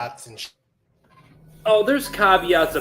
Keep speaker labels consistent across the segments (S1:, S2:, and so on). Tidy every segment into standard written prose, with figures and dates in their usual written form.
S1: and
S2: Oh, there's caveats.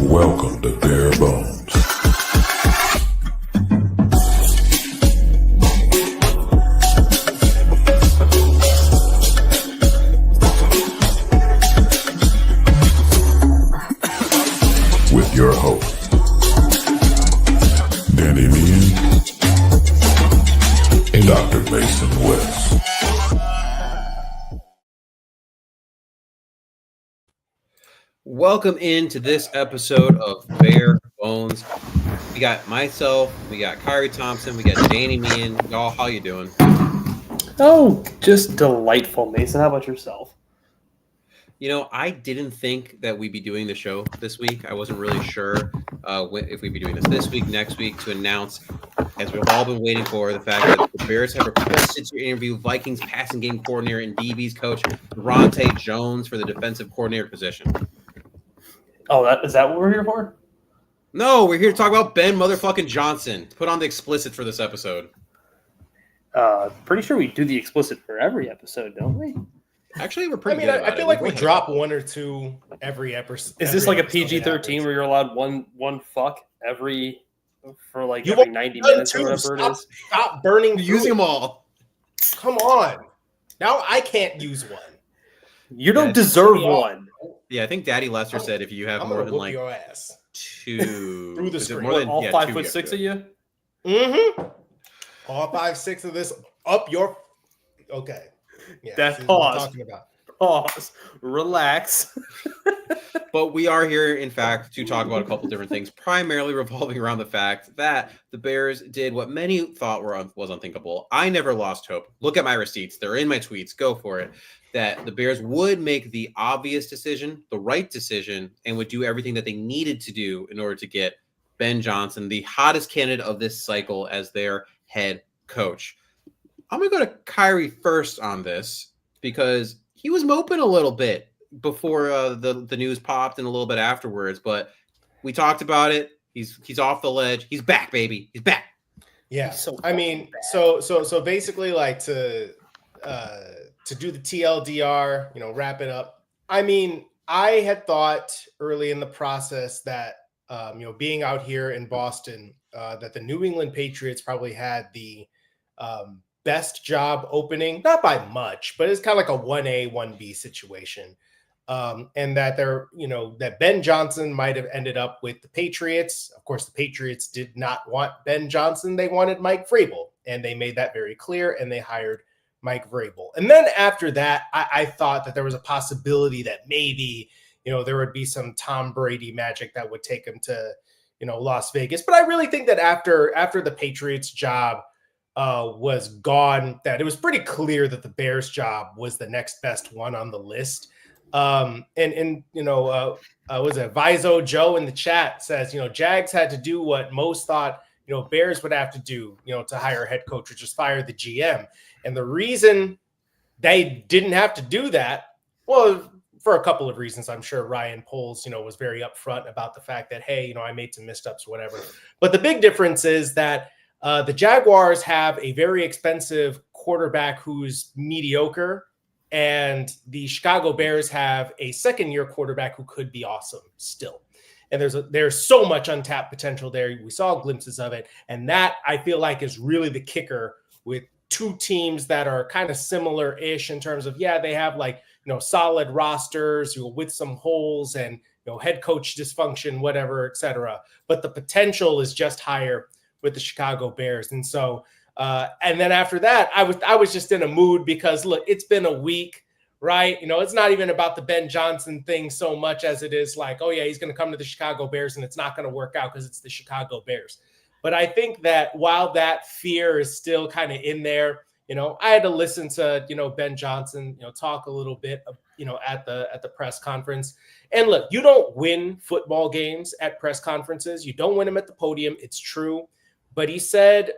S3: Welcome to Bare Bones. With your host, Danny Meehan and Dr. Mason West.
S4: Welcome into this episode of Bare Bones. We got myself, we got Khari Thompson, we got Danny Meehan. Y'all, how you doing?
S2: Oh, just delightful, Mason. How about yourself?
S4: You know, I didn't think that we'd be doing the show this week. I wasn't really sure if we'd be doing this week, next week, to announce, as we've all been waiting for, the fact that the Bears have requested to interview Vikings passing game coordinator and DB's coach, Ronte Jones, for the defensive coordinator position.
S2: Oh, is that what we're here for?
S4: No, we're here to talk about Ben motherfucking Johnson. Put on the explicit for this episode.
S2: Pretty sure we do the explicit for every episode, don't we?
S4: Actually, we're pretty good about
S1: I feel
S4: it.
S1: like we drop one or two every episode.
S2: Is this like a PG-13 where you're allowed one fuck every 90 minutes or whatever it is?
S1: Stop burning.
S4: You're using them all.
S1: Come on. Now I can't use one.
S2: You don't deserve one.
S4: Yeah, I think Daddy Lester said if you have more than like
S1: your ass
S4: two
S1: through the screen.
S2: More than all 5'6" of you?
S1: Mm-hmm. All 5'6" of this up your. Okay. Yeah,
S2: that pause.
S1: Talking about.
S2: Pause. Relax.
S4: But we are here, in fact, to talk about a couple different things, primarily revolving around the fact that the Bears did what many thought was unthinkable. I never lost hope. Look at my receipts. They're in my tweets. Go for it. That the Bears would make the obvious decision, the right decision, and would do everything that they needed to do in order to get Ben Johnson, the hottest candidate of this cycle, as their head coach. I'm going to go to Khari first on this because he was moping a little bit before the news popped and a little bit afterwards, but we talked about it. He's off the ledge. He's back, baby. He's back.
S1: Yeah. So basically, like to do the TLDR, wrap it up. I mean, I had thought early in the process that being out here in Boston, that the New England Patriots probably had the best job opening, not by much, but it's kind of like a 1A, 1B situation. And that that Ben Johnson might have ended up with the Patriots. Of course, the Patriots did not want Ben Johnson. They wanted Mike Vrabel, and they made that very clear, and they hired Mike Vrabel. And then after that, I thought that there was a possibility that maybe, there would be some Tom Brady magic that would take him to, Las Vegas. But I really think that after the Patriots job was gone, that it was pretty clear that the Bears job was the next best one on the list. Was it Vizo Joe in the chat says, Jags had to do what most thought, Bears would have to do, to hire a head coach, which is fire the GM. And the reason they didn't have to do that, well, for a couple of reasons. I'm sure Ryan Poles, was very upfront about the fact that, hey, I made some missteps, whatever. But the big difference is that the Jaguars have a very expensive quarterback who's mediocre, and the Chicago Bears have a second-year quarterback who could be awesome still. And there's so much untapped potential there. We saw glimpses of it, and that I feel like is really the kicker with two teams that are kind of similar-ish in terms of, they have solid rosters with some holes and head coach dysfunction, whatever, etc. But the potential is just higher with the Chicago Bears. And so, and then after that, I was just in a mood because look, it's been a week, right? It's not even about the Ben Johnson thing so much as it is like, oh yeah, he's going to come to the Chicago Bears and it's not going to work out because it's the Chicago Bears. But I think that while that fear is still kind of in there, I had to listen to, Ben Johnson, talk a little bit, at the press conference. And look, you don't win football games at press conferences. You don't win them at the podium. It's true. But he said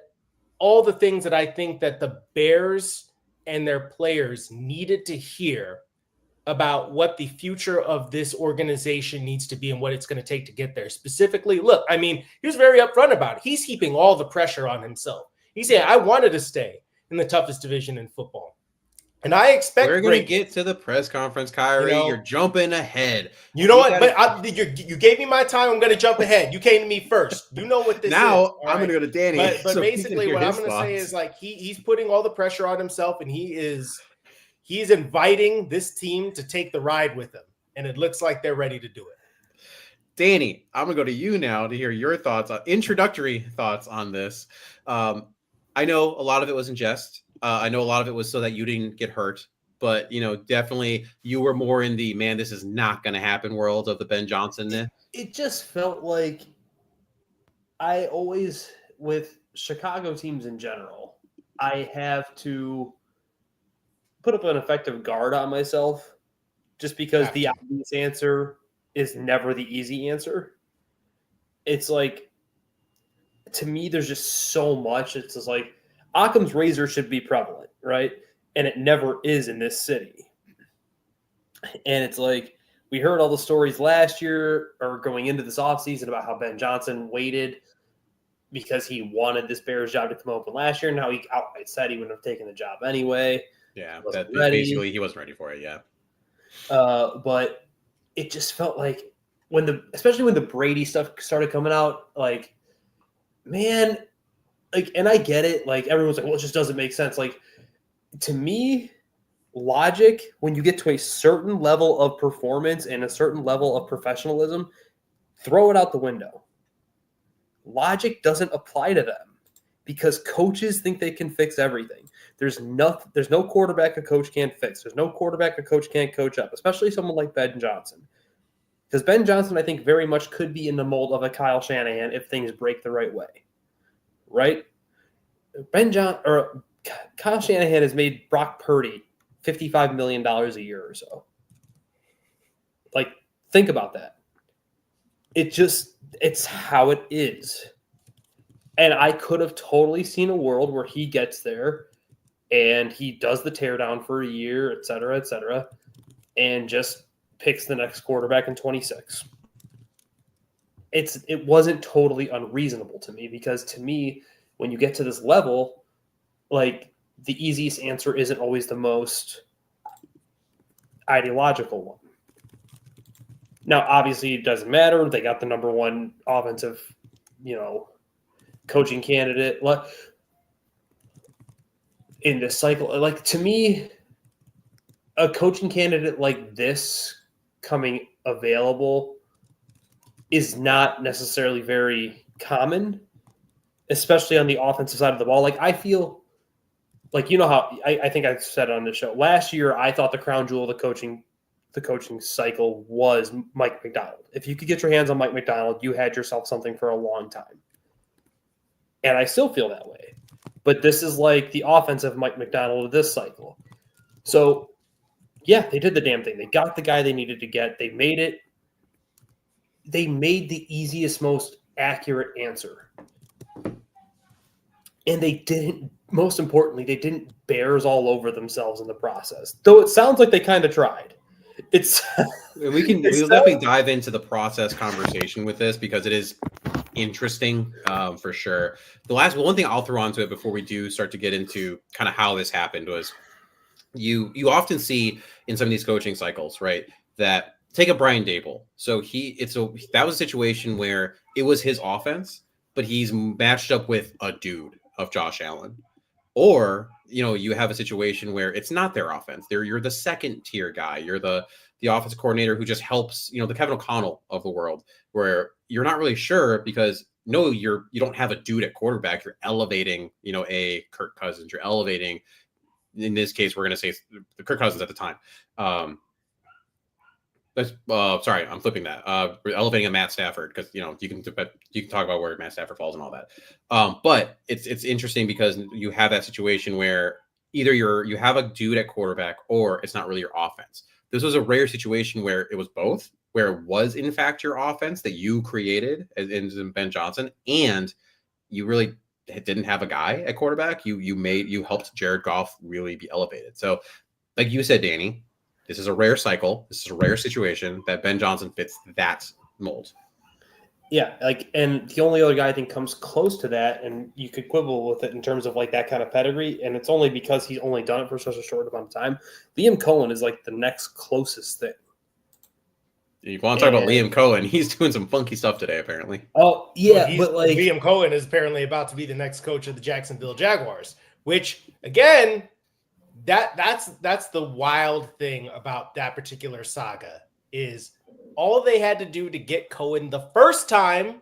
S1: all the things that I think that the Bears and their players needed to hear about what the future of this organization needs to be and what it's going to take to get there. Specifically, look, I mean, he was very upfront about it. He's heaping all the pressure on himself. He said, I wanted to stay in the toughest division in football. And I expect
S4: we're going to get to the press conference, Kyrie. You're jumping ahead.
S1: You know what? But you gave me my time. I'm going to jump ahead. You came to me first. You know what this
S4: now,
S1: is.
S4: Now I'm going to go to Danny.
S1: But so basically what I'm going to say is like he's putting all the pressure on himself, and he's inviting this team to take the ride with him. And it looks like they're ready to do it.
S4: Danny, I'm going to go to you now to hear your thoughts, introductory thoughts on this. I know a lot of it was in jest. I know a lot of it was so that you didn't get hurt, but definitely you were more in the man, this is not going to happen world of the Ben Johnson.
S2: It just felt like I always, with Chicago teams in general, I have to put up an effective guard on myself just because the obvious answer is never the easy answer. It's like, to me, there's just so much. It's just like, Occam's razor should be prevalent, right? And it never is in this city. And it's like, we heard all the stories last year or going into this offseason about how Ben Johnson waited because he wanted this Bears job to come open last year. Now he outright said he wouldn't have taken the job anyway.
S4: Yeah, basically he wasn't ready for it, yeah.
S2: But it just felt like especially when the Brady stuff started coming out, like, man, like, and I get it. Like, everyone's like, well, it just doesn't make sense. Like, to me, logic, when you get to a certain level of performance and a certain level of professionalism, throw it out the window. Logic doesn't apply to them because coaches think they can fix everything. There's no quarterback a coach can't fix. There's no quarterback a coach can't coach up, especially someone like Ben Johnson. Because Ben Johnson, I think, very much could be in the mold of a Kyle Shanahan if things break the right way. Right? Kyle Shanahan has made Brock Purdy $55 million a year or so. Like, think about that. It's how it is. And I could have totally seen a world where he gets there and he does the teardown for a year, et cetera, and just picks the next quarterback in 26. It wasn't totally unreasonable to me because, to me, when you get to this level, like, the easiest answer isn't always the most ideological one. Now, obviously, it doesn't matter. They got the number one offensive, coaching candidate in this cycle. Like, to me, a coaching candidate like this coming available is not necessarily very common, especially on the offensive side of the ball. Like, I feel like, how I think I said it on the show last year, I thought the crown jewel of the coaching cycle was Mike Macdonald. If you could get your hands on Mike Macdonald, you had yourself something for a long time. And I still feel that way. But this is like the offensive Mike Macdonald of this cycle. So, yeah, they did the damn thing. They got the guy they needed to get. They made it. They made the easiest, most accurate answer. And they didn't, most importantly, they didn't Bears all over themselves in the process. Though it sounds like they kind of tried.
S4: We'll definitely dive into the process conversation with this because it is interesting for sure. One thing I'll throw onto it before we do start to get into kind of how this happened was you often see in some of these coaching cycles, right, that take a Brian Dable. So that was a situation where it was his offense, but he's matched up with a dude of Josh Allen. Or, you have a situation where it's not their offense. You're the second tier guy. You're the offensive coordinator who just helps, the Kevin O'Connell of the world, where you're not really sure because you don't have a dude at quarterback. You're elevating, a Kirk Cousins. You're elevating, in this case, we're going to say the Kirk Cousins at the time. Sorry, I'm flipping that. We're elevating a Matt Stafford because you can talk about where Matt Stafford falls and all that. But it's interesting because you have that situation where either you have a dude at quarterback or it's not really your offense. This was a rare situation where it was both, where it was in fact your offense that you created in Ben Johnson, and you really didn't have a guy at quarterback. You helped Jared Goff really be elevated. So, like you said, Danny, this is a rare cycle. This is a rare situation that Ben Johnson fits that mold.
S2: Yeah, and the only other guy I think comes close to that, and you could quibble with it in terms of like that kind of pedigree, and it's only because he's only done it for such a short amount of time. Liam Cohen is like the next closest thing.
S4: You want to talk about Liam Cohen? He's doing some funky stuff today, apparently.
S2: Oh yeah, but like
S1: Liam Cohen is apparently about to be the next coach of the Jacksonville Jaguars, which again, that's the wild thing about that particular saga is all they had to do to get Cohen the first time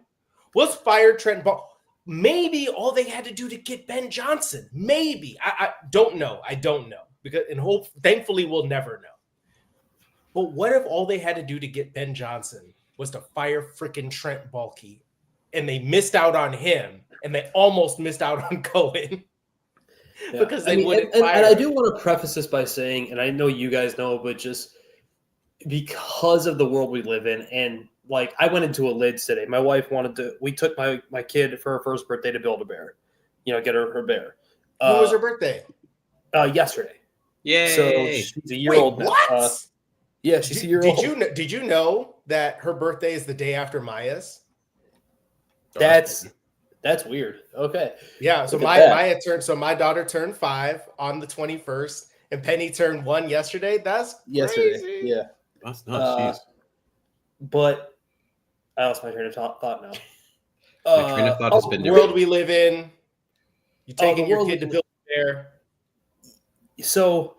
S1: was fire Trent Ball. Maybe all they had to do to get Ben Johnson. Maybe I don't know. I don't know because thankfully we'll never know. But what if all they had to do to get Ben Johnson was to fire freaking Trent Baalke, and they missed out on him, and they almost missed out on Cohen because they wouldn't fire
S2: and I
S1: him.
S2: do want to preface this by saying, and I know you guys know, but just because of the world we live in, and like I went into a Lids today. My wife we took my kid for her first birthday to Build-A-Bear, get her bear.
S1: When was her birthday?
S2: Yesterday.
S4: Yay!
S2: So she's a year old now.
S1: What?
S2: Yeah, she's a year old.
S1: Did you know that her birthday is the day after Maya's?
S2: That's weird. Okay.
S1: Yeah. So my daughter turned 5 on the 21st, and Penny turned 1 yesterday. That's crazy.
S2: Yeah.
S4: That's nuts.
S2: But I lost my train of thought now.
S4: My train of thought has been
S1: the world we live in. You taking your kid to Build-A-Bear.
S2: So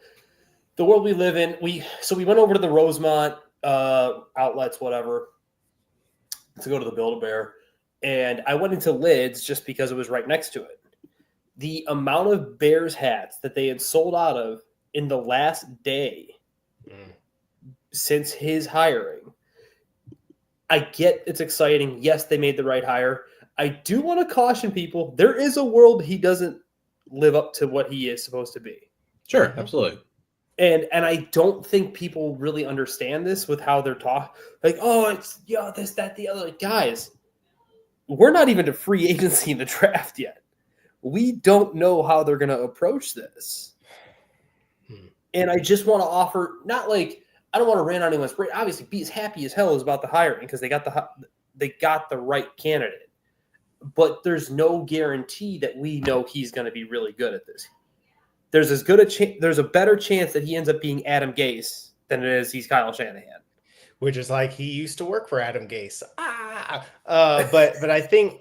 S2: the world we live in, we went over to the Rosemont outlets, whatever, to go to the Build-A-Bear. And I went into Lids just because it was right next to it. The amount of Bears hats that they had sold out of in the last day since his hiring. I get it's exciting. Yes, they made the right hire. I do want to caution people. There is a world he doesn't live up to what he is supposed to be.
S4: Sure, absolutely.
S2: And I don't think people really understand this with how they're talking. Like, oh, it's this, that, the other. Like, guys, we're not even to free agency in the draft yet. We don't know how they're going to approach this. And I just want to offer, not like, I don't want to rant on anyone's parade. Obviously, be as happy as hell is about the hiring because they got the right candidate. But there's no guarantee that we know he's going to be really good at this. There's a better chance that he ends up being Adam Gase than it is he's Kyle Shanahan.
S1: Which is like he used to work for Adam Gase. But I think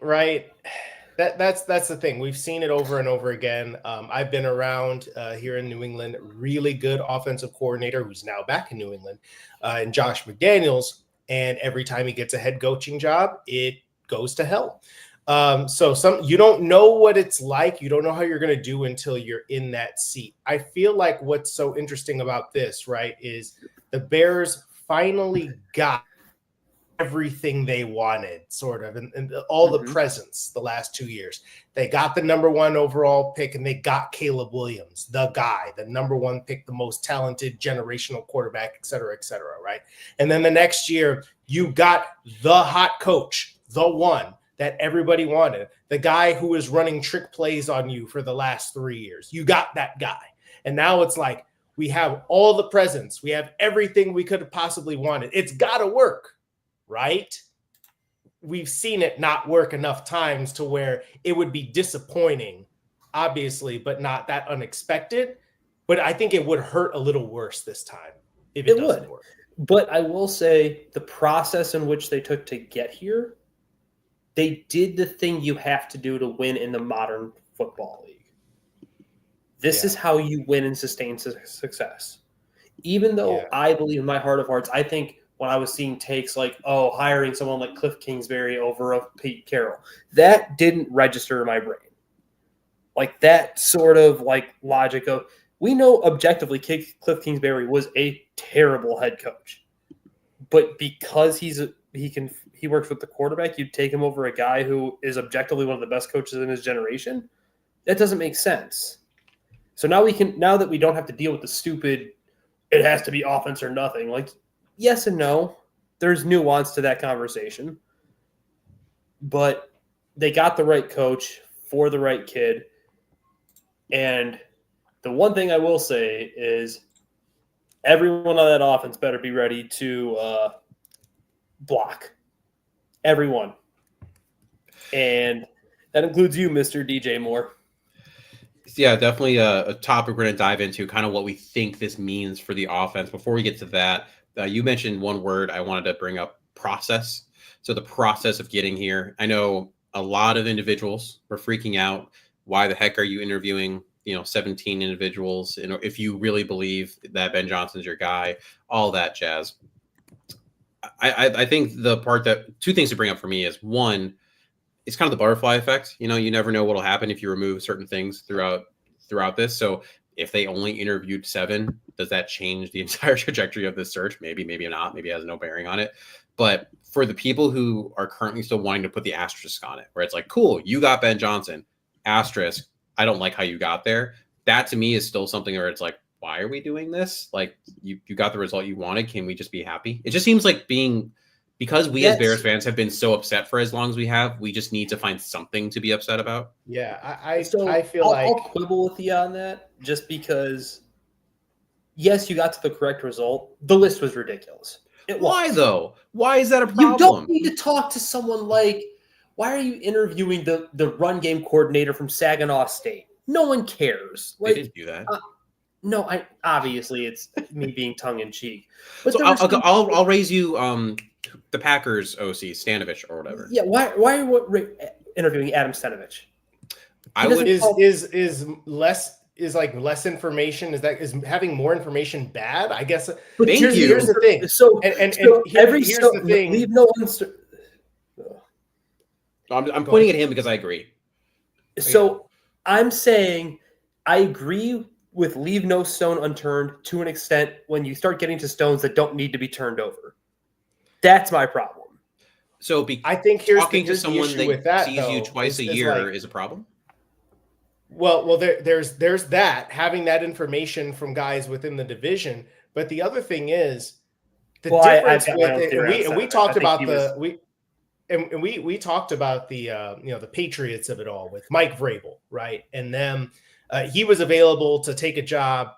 S1: that's the thing. We've seen it over and over again. I've been around here in New England, really good offensive coordinator who's now back in New England, and Josh McDaniels. And every time he gets a head coaching job, it goes to hell. So you don't know what it's like. You don't know how you're going to do until you're in that seat. I feel like what's so interesting about this, right, is the Bears finally got everything they wanted, sort of, and all the presents the last 2 years. They got the number 1 overall pick, and they got Caleb Williams, the guy, the number 1 pick, the most talented generational quarterback, et cetera, right? And then the next year, you got the hot coach, the one that everybody wanted, the guy who was running trick plays on you for the last 3 years. You got that guy. And now it's like, we have all the presents. We have everything we could have possibly wanted. It's got to work, right? We've seen it not work enough times to where it would be disappointing, obviously, but not that unexpected. But I think it would hurt a little worse this time if it doesn't work.
S2: But I will say the process in which they took to get here, they did the thing you have to do to win in the modern football league. This is how you win and sustain success. Even though I believe in my heart of hearts, I think when I was seeing takes like, oh, hiring someone like Cliff Kingsbury over of Pete Carroll, that didn't register in my brain. Like that sort of like logic of, we know objectively Cliff Kingsbury was a terrible head coach. but because he works with the quarterback, you'd take him over a guy who is objectively one of the best coaches in his generation. That doesn't make sense. So now that we don't have to deal with the stupid, it has to be offense or nothing. Like, yes and no. There's nuance to that conversation. But they got the right coach for the right kid. And the one thing I will say is everyone on that offense better be ready to block. Everyone. And that includes you, Mr. DJ Moore.
S4: Yeah, definitely a topic we're going to dive into, kind of what we think this means for the offense. Before we get to that, you mentioned one word I wanted to bring up, process. So the process of getting here. I know a lot of individuals were freaking out. Why the heck are you interviewing, 17 individuals? And if you really believe that Ben Johnson's your guy, all that jazz. I think the part that two things to bring up for me is one, it's kind of the butterfly effect. You never know what'll happen if you remove certain things throughout this. So if they only interviewed 7, does that change the entire trajectory of this search? Maybe not. Maybe it has no bearing on it. But for the people who are currently still wanting to put the asterisk on it, where it's like, cool, you got Ben Johnson, asterisk, I don't like how you got there. That to me is still something where it's like, why are we doing this? Like, you got the result you wanted. Can we just be happy? It just seems like because we as Bears fans have been so upset for as long as we have, we just need to find something to be upset about.
S1: Yeah, I feel
S2: I'll quibble with you on that just because, yes, you got to the correct result. The list was ridiculous.
S4: Why, though? Why is that a problem?
S2: You don't need to talk to someone like, why are you interviewing the run game coordinator from Saginaw State? No one cares.
S4: They didn't do that.
S2: No, obviously it's me being tongue in cheek. But
S4: so I'll raise you the Packers OC Stanovich or whatever.
S2: Yeah, why are you interviewing Adam Stanovich?
S1: Is less information? Is having more information bad? I guess.
S2: But
S1: here's the thing. Here's the thing.
S2: Leave no one.
S4: I'm pointing at him because I agree.
S2: So I'm saying I agree with leave no stone unturned to an extent when you start getting to stones that don't need to be turned over. That's my problem.
S4: So
S1: I think
S4: talking to someone that sees you twice a year is a problem.
S1: Well, there's that, having that information from guys within the division, but the other thing is the difference with it. And we talked about we talked about the Patriots of it all with Mike Vrabel, right? And them, he was available to take a job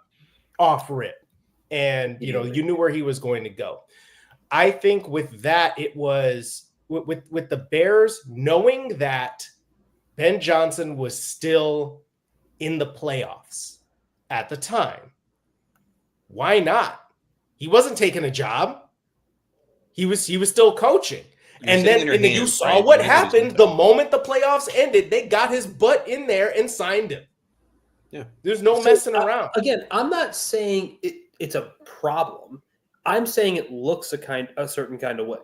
S1: off rip, and you knew where he was going to go. I think with that, it was with the Bears knowing that Ben Johnson was still in the playoffs at the time. Why not? He wasn't taking a job. He was still coaching. And then you saw what happened the moment the playoffs ended. They got his butt in there and signed him.
S4: Yeah.
S1: There's no messing around.
S2: Again, I'm not saying it's a problem. I'm saying it looks a certain kind of way.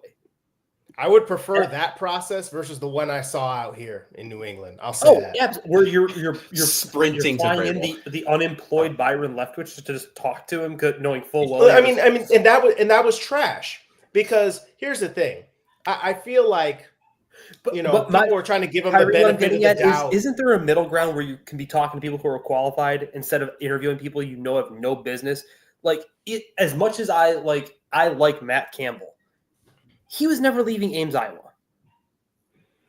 S1: I would prefer that process versus the one I saw out here in New England. I'll say that.
S2: Yeah, where you're
S4: sprinting
S2: you're flying
S4: to
S2: in the unemployed Byron Leftwich to just talk to him, knowing full well.
S1: I mean, and that was trash. Because here's the thing, I feel like people are trying to give him the benefit of the doubt.
S2: Isn't there a middle ground where you can be talking to people who are qualified instead of interviewing people have no business? Like as much as I like Matt Campbell. He was never leaving Ames, Iowa.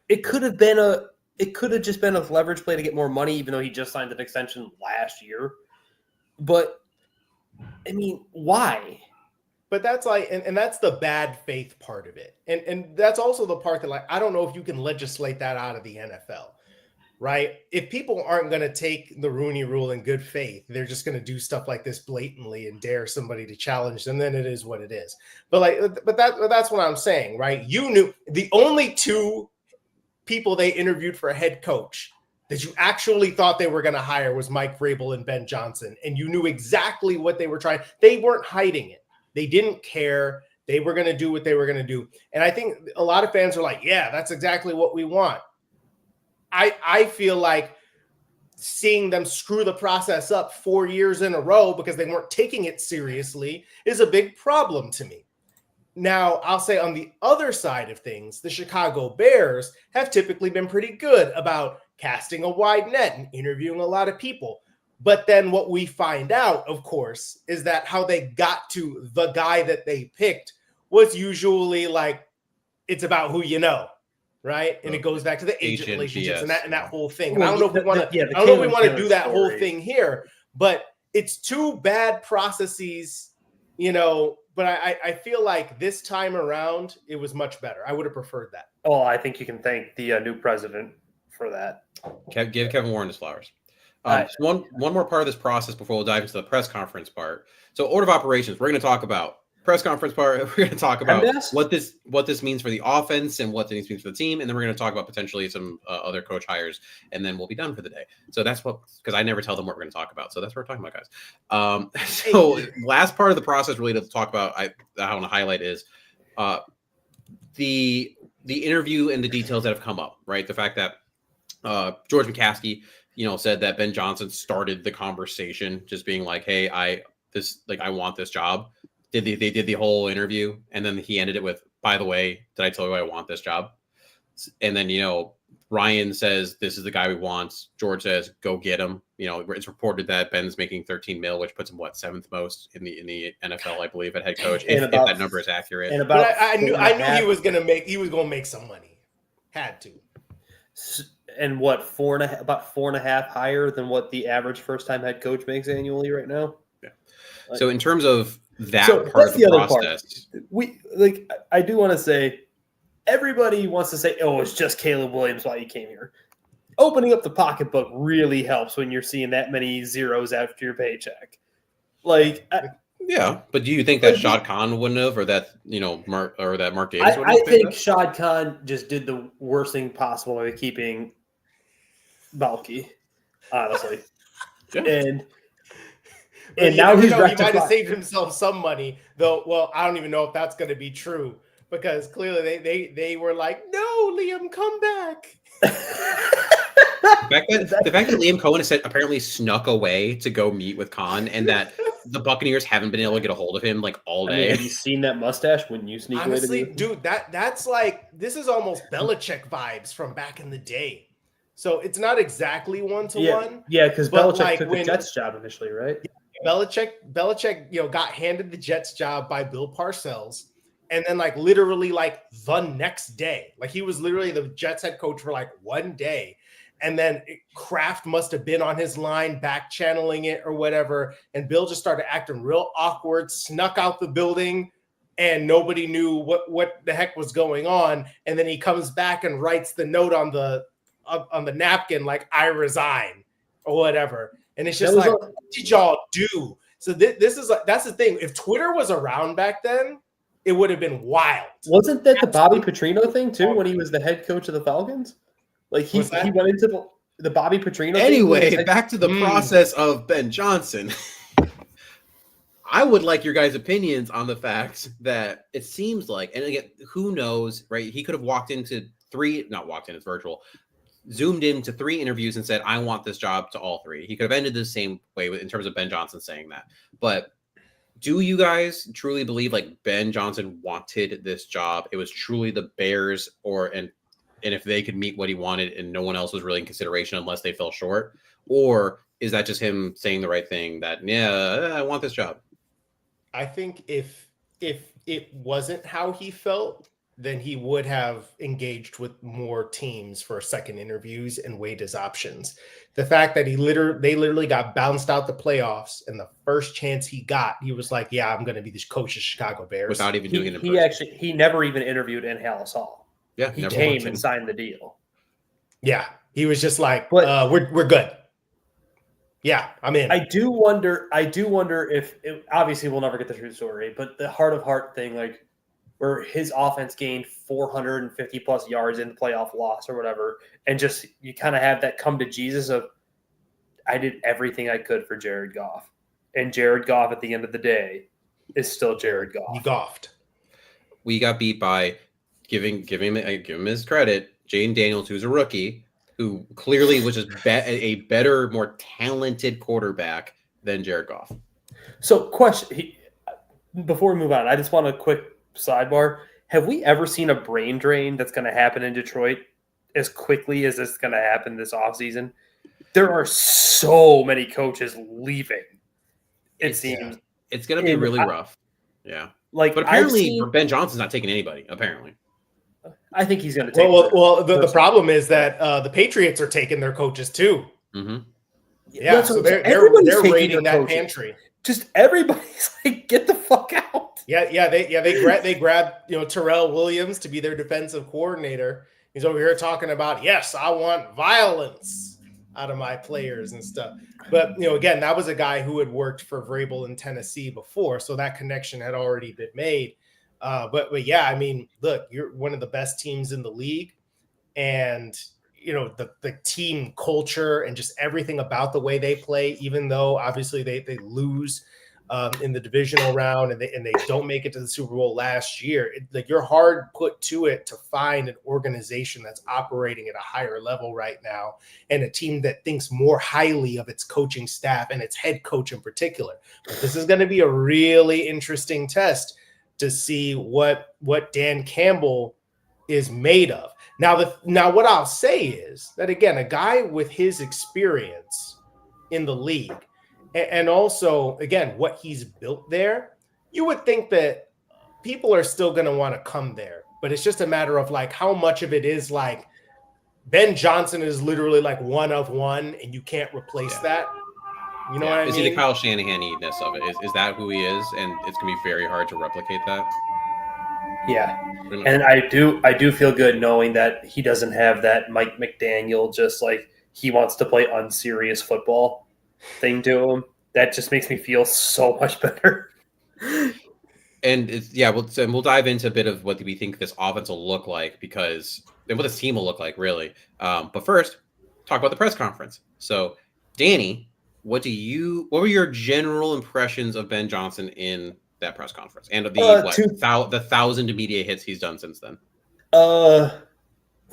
S2: It could have just been a leverage play to get more money, even though he just signed an extension last year. But I mean, why?
S1: But that's and that's the bad faith part of it. And that's also the part that I don't know if you can legislate that out of the NFL. Right? If people aren't going to take the Rooney Rule in good faith, they're just going to do stuff like this blatantly and dare somebody to challenge them, then it is what it is. But that's what I'm saying, right? You knew the only 2 people they interviewed for a head coach that you actually thought they were going to hire was Mike Vrabel and Ben Johnson, and you knew exactly what they were trying. They weren't hiding it. They didn't care. They were going to do what they were going to do. And I think a lot of fans are like, yeah, that's exactly what we want. I feel like seeing them screw the process up 4 years in a row because they weren't taking it seriously is a big problem to me. Now, I'll say on the other side of things, the Chicago Bears have typically been pretty good about casting a wide net and interviewing a lot of people. But then what we find out, of course, is that how they got to the guy that they picked was usually like, it's about who you know, right? And it goes back to the agent relationships and that whole thing. And I don't know if we want to. I don't know if we want to do that whole thing here, but it's two bad processes, you know. But I feel like this time around it was much better. I would have preferred that.
S2: Oh, I think you can thank the new president for that.
S4: Give Kevin Warren his flowers. One more part of this process before we'll dive into the press conference part. So, order of operations, we're going to talk about press conference part. We're going to talk about what this means for the offense and what this means for the team, and then we're going to talk about potentially some other coach hires, and then we'll be done for the day. So that's because I never tell them what we're going to talk about. So that's what we're talking about, guys. So last part of the process really to talk about, I want to highlight is the interview and the details that have come up. Right, the fact that George McCaskey, said that Ben Johnson started the conversation, just being like, "Hey, I want this job." They did the whole interview, and then he ended it with, "By the way, did I tell you I want this job?" And then Ryan says, "This is the guy we want." George says, "Go get him." It's reported that Ben's making $13 million, which puts him seventh most in the NFL, I believe, at head coach. If that number is accurate.
S1: And but I knew he was gonna make some money. Had to.
S2: And what, about 4.5 higher than what the average first-time head coach makes annually right now?
S4: Yeah. So in terms of that part of the process,
S2: I do want to say, everybody wants to say, "Oh, it's just Caleb Williams why he came here." Opening up the pocketbook really helps when you're seeing that many zeros after your paycheck.
S4: Yeah, but do you think that Shad Khan wouldn't have, or that Mark Davis would have?
S2: I think Shad Khan just did the worst thing possible by keeping Balky, honestly.
S4: Yeah.
S1: And now he might have saved himself some money, though. Well, I don't even know if that's going to be true, because clearly they were like, "No, Liam, come back."
S4: The fact that Liam Cohen has apparently snuck away to go meet with Khan, and that the Buccaneers haven't been able to get a hold of him all day.
S2: Have you seen that mustache when you sneak away?
S1: Honestly, dude, that's like, this is almost Belichick vibes from back in the day. So it's not exactly one-to-one.
S2: Yeah, because Belichick took the Jets job initially, right?
S1: Belichick, got handed the Jets job by Bill Parcells, and then literally the next day, he was literally the Jets head coach for 1 day, and then Kraft must have been on his line back channeling it or whatever, and Bill just started acting real awkward, snuck out the building, and nobody knew what the heck was going on, and then he comes back and writes the note on the napkin "I resign" or whatever. And it's just what did y'all do? So this is that's the thing. If Twitter was around back then, it would have been wild.
S2: Wasn't that the Bobby Petrino thing too, when he was the head coach of the Falcons? He went into the Bobby Petrino thing.
S4: Anyway, back to the process of Ben Johnson. I would like your guys' opinions on the fact that it seems like, and again, who knows, right? He could have it's virtual, zoomed into 3 interviews and said, "I want this job" to all 3. He could have ended the same way in terms of Ben Johnson saying that. But do you guys truly believe Ben Johnson wanted this job? It was truly the Bears, and if they could meet what he wanted and no one else was really in consideration unless they fell short? Or is that just him saying the right thing that, "Yeah, I want this job"?
S1: I think if it wasn't how he felt, then he would have engaged with more teams for second interviews and weighed his options. The fact that they literally got bounced out the playoffs, and the first chance he got, he was like, "Yeah, I'm going to be this coach of Chicago Bears,"
S4: without even doing it in person.
S2: He never even interviewed in Halas Hall.
S4: Yeah,
S2: he came and signed the deal.
S1: Yeah, he was just like, "We're good." Yeah, I'm in.
S2: I do wonder if obviously we'll never get the true story, but the heart of heart thing, where his offense gained 450 plus yards in the playoff loss or whatever, and just you kind of have that come to Jesus of, I did everything I could for Jared Goff, and Jared Goff at the end of the day is still Jared Goff.
S1: He goffed.
S4: We got beat by giving him his credit, Jaden Daniels, who's a rookie, who clearly was just a better, more talented quarterback than Jared Goff.
S2: So, question before we move on, I just want a quick sidebar. Have we ever seen a brain drain that's going to happen in Detroit as quickly as this is going to happen this offseason? There are so many coaches leaving. It seems
S4: it's going to be really rough. Yeah.
S2: Like,
S4: but apparently Ben Johnson's not taking anybody. Apparently,
S2: I think he's going to take.
S1: Well, the problem is that the Patriots are taking their coaches too.
S4: Mm-hmm.
S1: Yeah, so they're raiding that pantry.
S2: Just everybody's like, get the fuck out.
S1: They grabbed Terrell Williams to be their defensive coordinator. He's over here talking about, yes, I want violence out of my players and stuff. But again, that was a guy who had worked for Vrabel in Tennessee before, so that connection had already been made. But yeah, I mean, look, you're one of the best teams in the league, and the team culture and just everything about the way they play, even though obviously they lose in the divisional round and they don't make it to the Super Bowl last year. You're hard put to it to find an organization that's operating at a higher level right now, and a team that thinks more highly of its coaching staff and its head coach in particular. But this is going to be a really interesting test to see what Dan Campbell is made of. Now, what I'll say is that, again, a guy with his experience in the league, and also, again, what he's built there, you would think that people are still going to want to come there. But it's just a matter of like how much of it is like Ben Johnson is literally like one of one, and you can't replace that. You know what I mean?
S4: Is he the Kyle Shanahan-ness of it? Is that who he is? And it's going to be very hard to replicate that.
S2: Yeah. And I do feel good knowing that he doesn't have that Mike McDaniel just like he wants to play unserious football thing to him. That just makes me feel so much better.
S4: And we'll dive into a bit of what we think this offense will look like, and what this team will look like, really. But first, talk about the press conference. So, Danny, what were your general impressions of Ben Johnson in that press conference and of the 1,000 media hits he's done since then?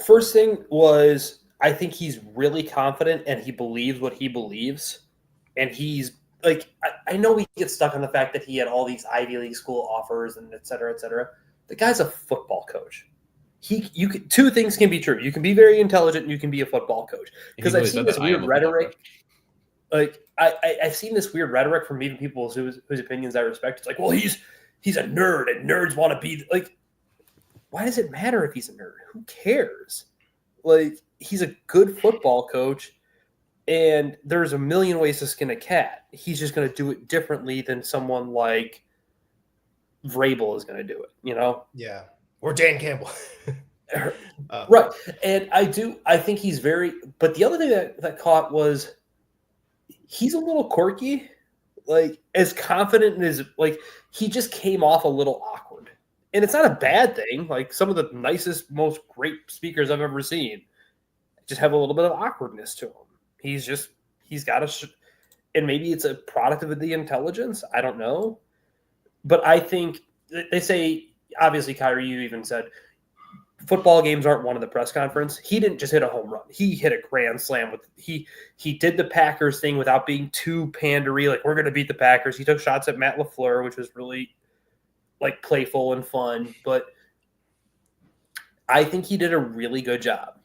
S2: First thing was, I think he's really confident and he believes what he believes. And he's like, I know we get stuck on the fact that he had all these Ivy League school offers and et cetera, et cetera. The guy's a football coach. Two things can be true. You can be very intelligent and you can be a football coach. Because I've seen this weird rhetoric. Like I've seen this weird rhetoric from even people whose opinions I respect. It's like, well, he's a nerd and nerds want to be like. Why does it matter if he's a nerd? Who cares? Like, he's a good football coach, and there's a million ways to skin a cat. He's just going to do it differently than someone like Vrabel is going to do it.
S1: Yeah, or Dan Campbell.
S2: Right, and I think he's very. But the other thing that caught was, he's a little quirky, like as confident as like he just came off a little awkward, and it's not a bad thing. Like some of the nicest, most great speakers I've ever seen just have a little bit of awkwardness to him. He's got and maybe it's a product of the intelligence. I don't know, but I think they say obviously, Khari, you even said football games aren't one of the press conference. He didn't just hit a home run. He hit a grand slam he did the Packers thing without being too pandery. Like, we're going to beat the Packers. He took shots at Matt LaFleur, which was really like playful and fun. But I think he did a really good job,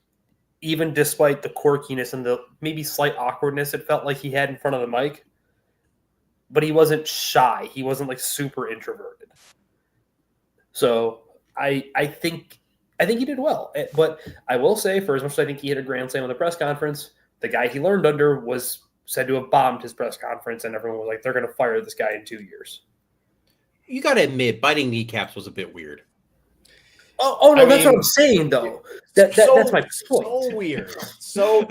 S2: even despite the quirkiness and the maybe slight awkwardness it felt like he had in front of the mic. But he wasn't shy. He wasn't like super introverted. So I think he did well. But I will say, for as much as I think he hit a grand slam on the press conference, the guy he learned under was said to have bombed his press conference, and everyone was like, they're going to fire this guy in 2 years.
S4: You got to admit, biting kneecaps was a bit weird.
S2: Oh no, that's what I'm saying, though. That's my point.
S1: So weird. So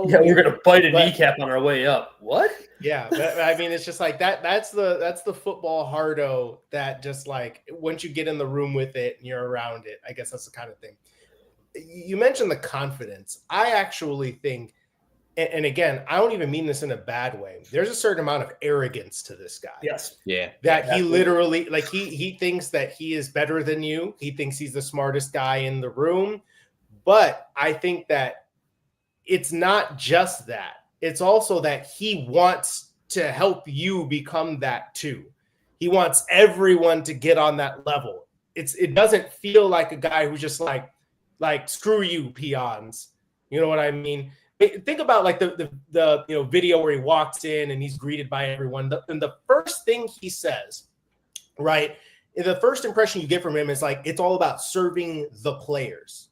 S2: yeah, we're going to bite a kneecap on our way up. What?
S1: Yeah, I mean, it's just like that. That's the football hardo that just like once you get in the room with it and you're around it, I guess that's the kind of thing. You mentioned the confidence. I actually think, and again, I don't even mean this in a bad way. There's a certain amount of arrogance to this guy.
S2: Yes.
S4: Yeah.
S1: That he literally, like he thinks that he is better than you. He thinks he's the smartest guy in the room. But I think that it's not just that. It's also that he wants to help you become that too. He wants everyone to get on that level. it doesn't feel like a guy who's just like screw you peons. You know what I mean? Think about like the video where he walks in and he's greeted by everyone. And the first thing he says, right? The first impression you get from him is like, it's all about serving the players.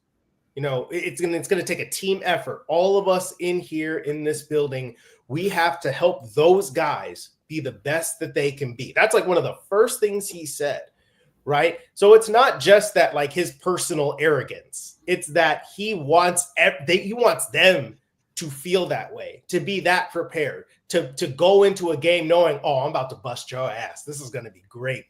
S1: It's going to take a team effort. All of us in here in this building, we have to help those guys be the best that they can be. That's like one of the first things he said, right? So it's not just that like his personal arrogance. It's that he wants them to feel that way, to be that prepared, to go into a game knowing, oh, I'm about to bust your ass. This is going to be great.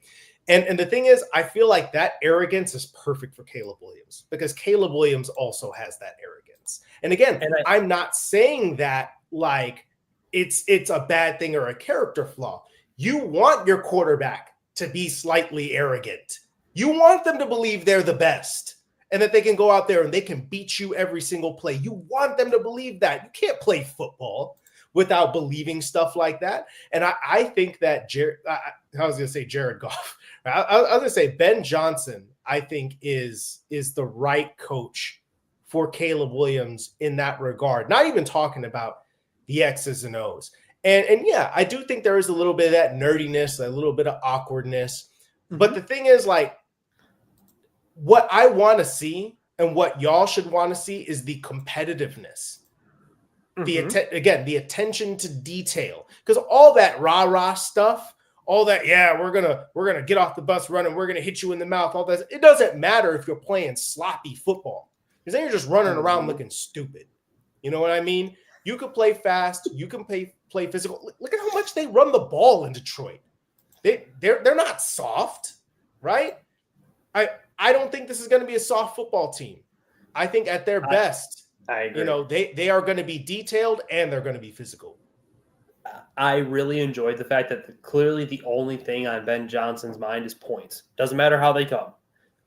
S1: And the thing is, I feel like that arrogance is perfect for Caleb Williams because Caleb Williams also has that arrogance. And again, I'm not saying that like it's a bad thing or a character flaw. You want your quarterback to be slightly arrogant. You want them to believe they're the best and that they can go out there and they can beat you every single play. You want them to believe that. You can't play football without believing stuff like that. And I think that I was going to say Jared Goff. I was going to say Ben Johnson, I think, is the right coach for Caleb Williams in that regard. Not even talking about the X's and O's. And yeah, I do think there is a little bit of that nerdiness, a little bit of awkwardness. Mm-hmm. But the thing is, like, what I want to see and what y'all should want to see is the competitiveness. Mm-hmm. The attention to detail. Because all that rah-rah stuff, all that, yeah, we're gonna get off the bus running, we're gonna hit you in the mouth, all that. It doesn't matter if you're playing sloppy football. Because then you're just running around looking stupid. You know what I mean? You can play fast, you can play physical. Look at how much they run the ball in Detroit. They're not soft, right? I don't think this is going to be a soft football team. I think at their best,
S2: I agree.
S1: They are going to be detailed and they're going to be physical.
S2: I really enjoyed the fact that clearly the only thing on Ben Johnson's mind is points. Doesn't matter how they come.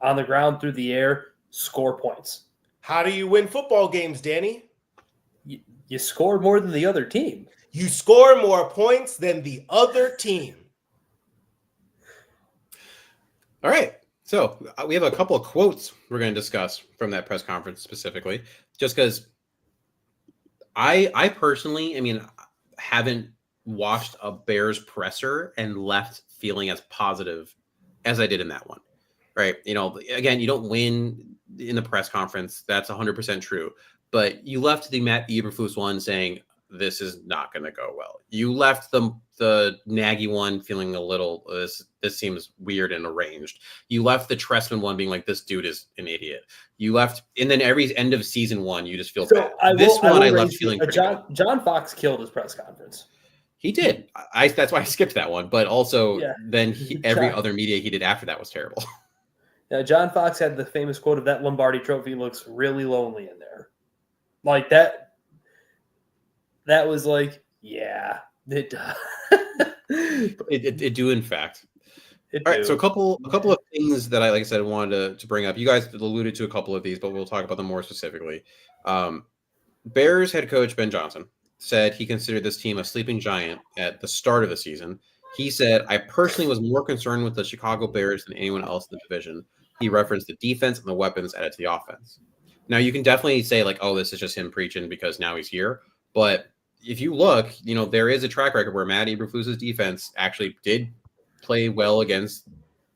S2: On the ground, through the air, score points.
S1: How do you win football games, Danny?
S2: You score more than the other team.
S1: You score more points than the other team.
S4: All right. So we have a couple of quotes we're going to discuss from that press conference specifically, just because I personally, haven't watched a Bears presser and left feeling as positive as I did in that one. Right. Again, you don't win in the press conference. That's 100% true. But you left the Matt Eberflus one saying, this is not going to go well. You left the Nagy one feeling a little, this seems weird and arranged. You left the Tressman one being like, this dude is an idiot. You left, and then every end of season one, you just feel bad.
S2: I left
S4: feeling pretty
S2: good. John Fox killed his press conference.
S4: He did. That's why I skipped that one. But also, then every other media he did after that was terrible.
S2: Yeah, John Fox had the famous quote of that Lombardi trophy looks really lonely in there. Like that was like, yeah, it does.
S4: it do, in fact. All right, so a couple of things that like I said, wanted to bring up. You guys alluded to a couple of these, but we'll talk about them more specifically. Bears head coach Ben Johnson said he considered this team a sleeping giant at the start of the season. He said, I personally was more concerned with the Chicago Bears than anyone else in the division. He referenced the defense and the weapons added to the offense. Now, you can definitely say, like, oh, this is just him preaching because now he's here. But if you look, there is a track record where Matt Eberflus's defense actually did play well against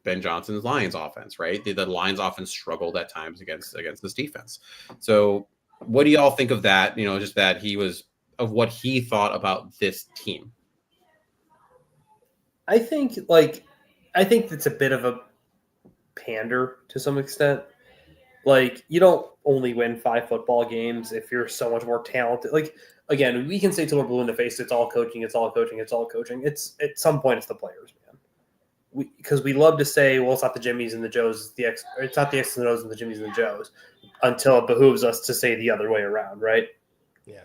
S4: Ben Johnson's Lions offense, right? The Lions offense struggled at times against this defense. So what do y'all think of that? Just that of what he thought about this team.
S2: I think it's a bit of a pander to some extent. Like, you don't only win 5 football games if you're so much more talented. Like, again, we can say till we're blue in the face, it's all coaching, it's all coaching, it's all coaching. It's at some point it's the players, man. Because we love to say, well, it's not the Jimmies and the Joes, it's not the X's and O's and the Jimmies and the Joes, until it behooves us to say the other way around, right?
S1: Yeah.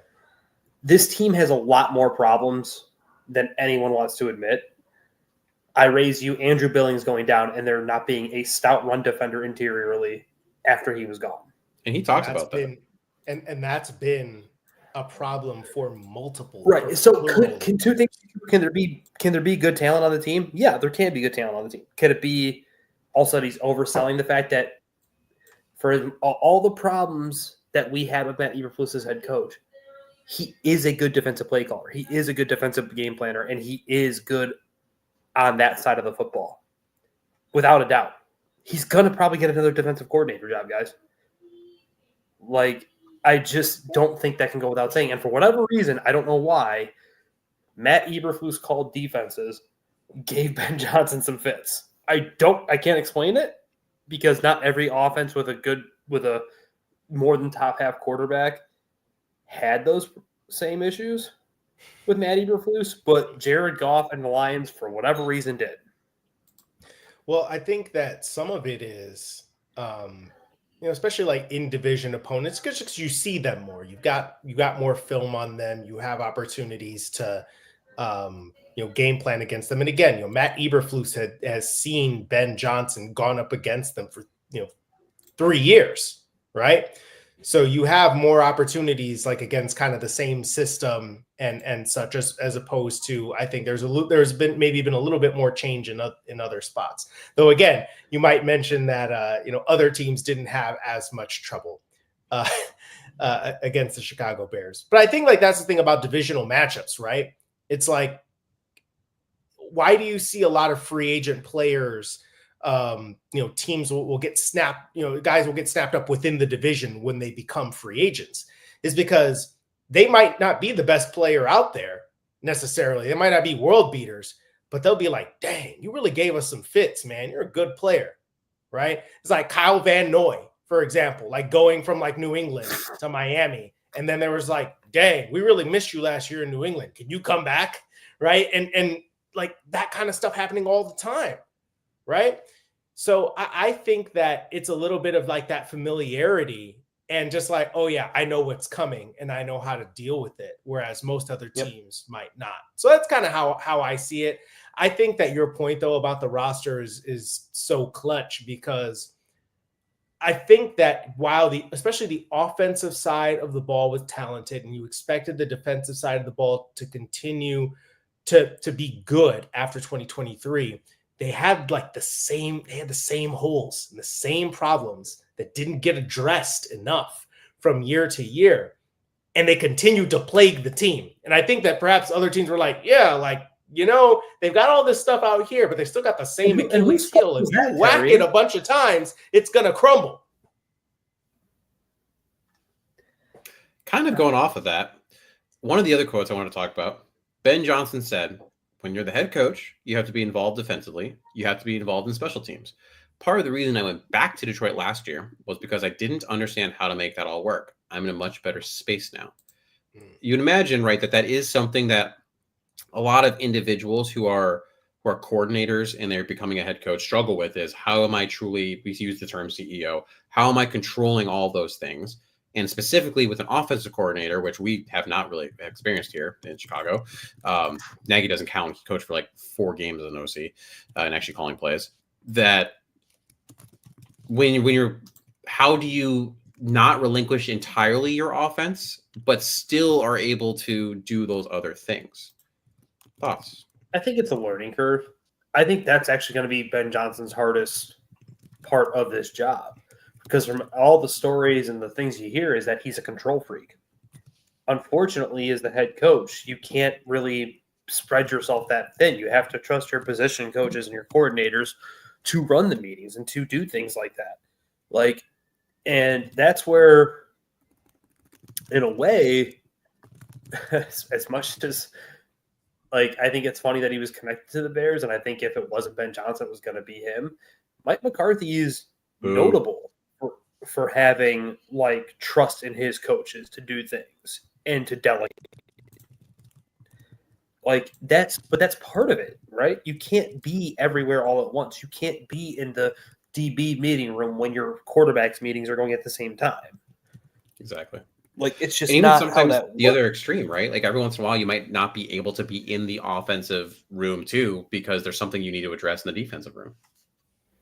S2: This team has a lot more problems than anyone wants to admit. I raise you Andrew Billings going down and there not being a stout run defender interiorly after he was gone.
S4: And he talks about that.
S1: And that's been a problem for multiple.
S2: Right. So can two things, can there be good talent on the team? Yeah, there can be good talent on the team. Could it be also he's overselling the fact that for all the problems that we had with Matt Eberflus as head coach, he is a good defensive play caller. He is a good defensive game planner, and he is good on that side of the football. Without a doubt. He's going to probably get another defensive coordinator job, guys. Like, I just don't think that can go without saying. And for whatever reason, I don't know why, Matt Eberflus called defenses gave Ben Johnson some fits. I can't explain it because not every offense with a more than top half quarterback had those same issues with Matt Eberflus, but Jared Goff and the Lions, for whatever reason, did.
S1: Well, I think that some of it is, especially like in division opponents, because you see them more. You got more film on them. You have opportunities to, game plan against them. And again, Matt Eberflus has seen Ben Johnson gone up against them for 3 years, right? So you have more opportunities like against kind of the same system and such as opposed to, I think there's been maybe a little bit more change in other spots. Though again, you might mention that other teams didn't have as much trouble against the Chicago Bears. But I think like that's the thing about divisional matchups, right? It's like, why do you see a lot of free agent players? Teams will get snapped, guys will get snapped up within the division when they become free agents, is because they might not be the best player out there necessarily. They might not be world beaters, but they'll be like, dang, you really gave us some fits, man. You're a good player, right? It's like Kyle Van Noy, for example, like going from like New England to Miami. And then there was like, dang, we really missed you last year in New England. Can you come back? Right. And like that kind of stuff happening all the time. Right. So I think that it's a little bit of like that familiarity and just like, oh yeah, I know what's coming and I know how to deal with it. Whereas most other teams might not. So that's kind of how I see it. I think that your point though about the roster is so clutch because I think that while especially the offensive side of the ball was talented and you expected the defensive side of the ball to continue to be good after 2023, they had the same holes and the same problems that didn't get addressed enough from year to year. And they continued to plague the team. And I think that perhaps other teams were like, yeah, they've got all this stuff out here, but they still got the same Achilles heel. If you whack it a bunch of times, it's going to crumble.
S4: Kind of going off of that, one of the other quotes I want to talk about, Ben Johnson said, when you're the head coach, you have to be involved defensively. You have to be involved in special teams. Part of the reason I went back to Detroit last year was because I didn't understand how to make that all work. I'm in a much better space now. You'd imagine, right, that is something that a lot of individuals who are coordinators and they're becoming a head coach struggle with is how am I truly, we use the term CEO, how am I controlling all those things? And specifically with an offensive coordinator, which we have not really experienced here in Chicago. Nagy doesn't count. He coached for 4 games as an OC and actually calling plays. That when you're, how do you not relinquish entirely your offense, but still are able to do those other things? Thoughts?
S2: I think it's a learning curve. I think that's actually going to be Ben Johnson's hardest part of this job. Because from all the stories and the things you hear is that he's a control freak. Unfortunately, as the head coach, you can't really spread yourself that thin. You have to trust your position coaches and your coordinators to run the meetings and to do things like that. And that's where, in a way, as much as, I think it's funny that he was connected to the Bears, and I think if it wasn't Ben Johnson, it was going to be him. Mike McCarthy is notable for having trust in his coaches to do things and to delegate. That's part of it, right? You can't be everywhere all at once. You can't be in the DB meeting room when your quarterbacks meetings are going at the same time.
S4: Exactly.
S2: It's just
S4: and
S2: not
S4: even sometimes
S2: how that
S4: the
S2: works.
S4: other extreme, right? Every once in a while, you might not be able to be in the offensive room too, because there's something you need to address in the defensive room.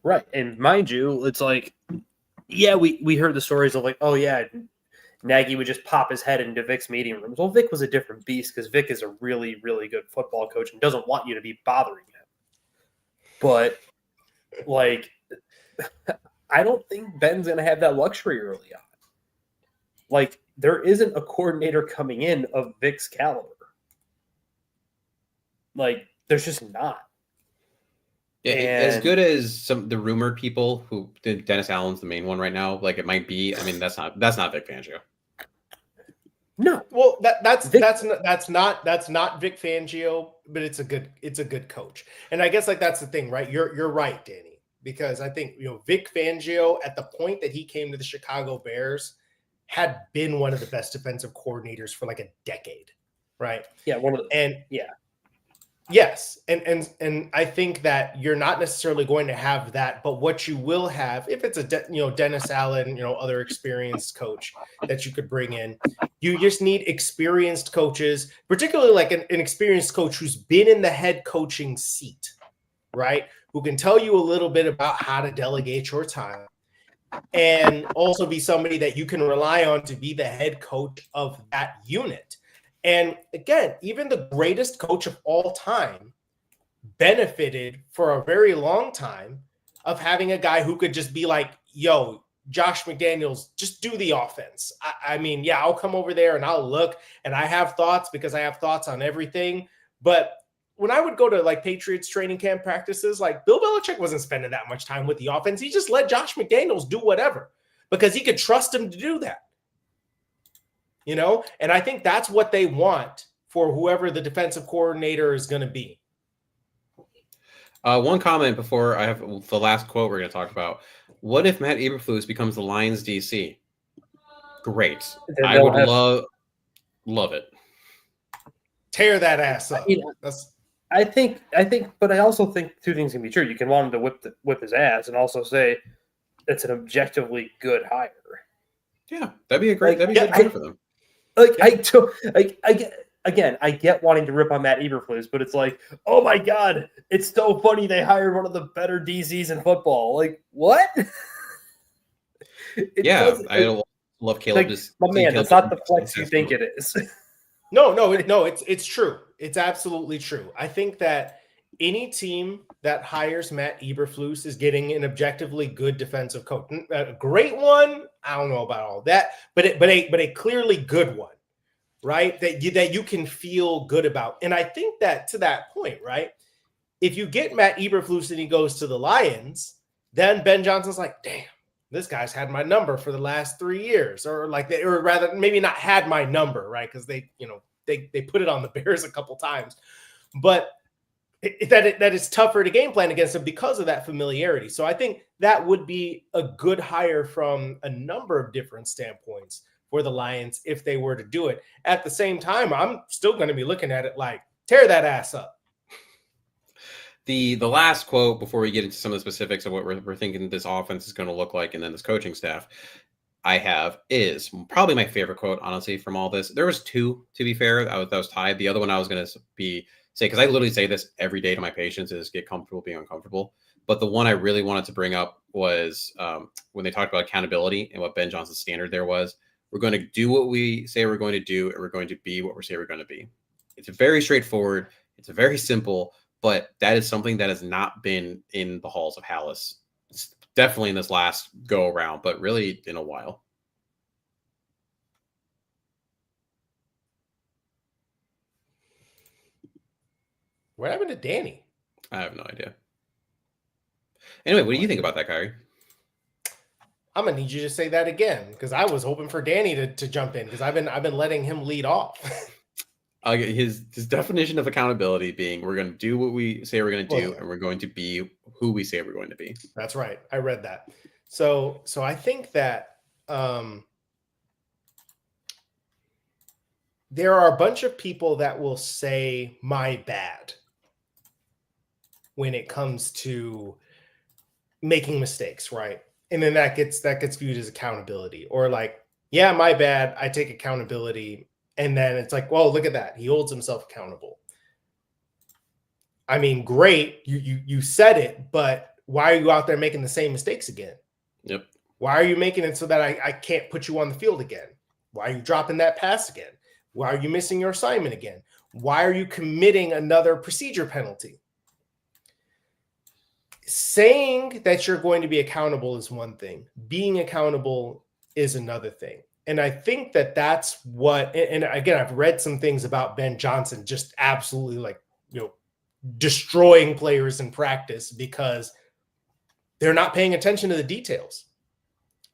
S2: Right. And mind you, it's yeah, we heard the stories of oh yeah, Nagy would just pop his head into Vic's meeting rooms. Well, Vic was a different beast because Vic is a really, really good football coach and doesn't want you to be bothering him. But I don't think Ben's going to have that luxury early on. Like, there isn't a coordinator coming in of Vic's caliber. Like, there's just not.
S4: Yeah, as good as the rumored people who Dennis Allen's the main one right now, like it might be. I mean, that's not Vic Fangio.
S2: No.
S1: Well, that's not Vic Fangio, but it's a good coach. And I guess like that's the thing, right? You're right, Danny, because I think Vic Fangio at the point that he came to the Chicago Bears had been one of the best defensive coordinators for like a decade, right?
S2: Yeah,
S1: Yes, and I think that you're not necessarily going to have that, but what you will have, if it's a Dennis Allen, other experienced coach that you could bring in, you just need experienced coaches, particularly like an experienced coach who's been in the head coaching seat, right? Who can tell you a little bit about how to delegate your time, and also be somebody that you can rely on to be the head coach of that unit. And again, even the greatest coach of all time benefited for a very long time of having a guy who could just be like, yo, Josh McDaniels, just do the offense. I mean, yeah, I'll come over there and I'll look and I have thoughts because I have thoughts on everything. But when I would go to like Patriots training camp practices, like Bill Belichick wasn't spending that much time with the offense. He just let Josh McDaniels do whatever because he could trust him to do that. And I think that's what they want for whoever the defensive coordinator is going to be.
S4: One comment before I have the last quote we're going to talk about. What if Matt Eberflus becomes the Lions DC? Great. I would love it.
S1: Tear that ass up.
S2: I think, but I also think two things can be true. You can want him to whip his ass and also say it's an objectively good hire.
S4: Yeah, that'd be a good hire for them.
S2: I get wanting to rip on Matt Eberflus, but it's like, oh my god, it's so funny they hired one of the better DCs in football. Like, what?
S4: I love Caleb.
S2: My man, that's not the flex you think it is.
S1: No, it's true. It's absolutely true. I think that any team that hires Matt Eberflus is getting an objectively good defensive coach. A great one, I don't know about all that, but a clearly good one, right? That you can feel good about. And I think that to that point, right? If you get Matt Eberflus and he goes to the Lions, then Ben Johnson's like, damn, this guy's had my number for the last 3 years, or rather maybe not had my number, right? Because they put it on the Bears a couple times, but that is tougher to game plan against him because of that familiarity. So I think that would be a good hire from a number of different standpoints for the Lions if they were to do it. At the same time, I'm still going to be looking at it like, tear that ass up.
S4: The last quote before we get into some of the specifics of what we're thinking this offense is going to look like and then this coaching staff I have is probably my favorite quote, honestly, from all this. There was two, to be fair. That was tied. The other one I was going to say, because I literally say this every day to my patients, is get comfortable being uncomfortable. But the one I really wanted to bring up was when they talked about accountability and what Ben Johnson's standard there was. We're going to do what we say we're going to do, and we're going to be what we say we're going to be. It's very straightforward. It's very simple, but that is something that has not been in the halls of Halas. It's definitely in this last go around, but really in a while.
S1: What happened to Danny?
S4: I have no idea. Anyway, what do you think about that, Khari?
S1: I'm gonna need you to say that again because I was hoping for Danny to jump in because I've been letting him lead off.
S4: His definition of accountability being we're going to do what we say we're going to do, and we're going to be who we say we're going to be.
S1: That's right. I read that. So I think that there are a bunch of people that will say my bad when it comes to making mistakes, right? And then that gets viewed as accountability, or like, yeah, my bad, I take accountability. And then it's like, well, look at that. He holds himself accountable. I mean, great. You said it, but why are you out there making the same mistakes again?
S4: Yep.
S1: Why are you making it so that I can't put you on the field again? Why are you dropping that pass again? Why are you missing your assignment again? Why are you committing another procedure penalty? saying that you're going to be accountable is one thing. Being accountable is another thing. And I think that that's what, and again, I've read some things about Ben Johnson just absolutely like, destroying players in practice because they're not paying attention to the details.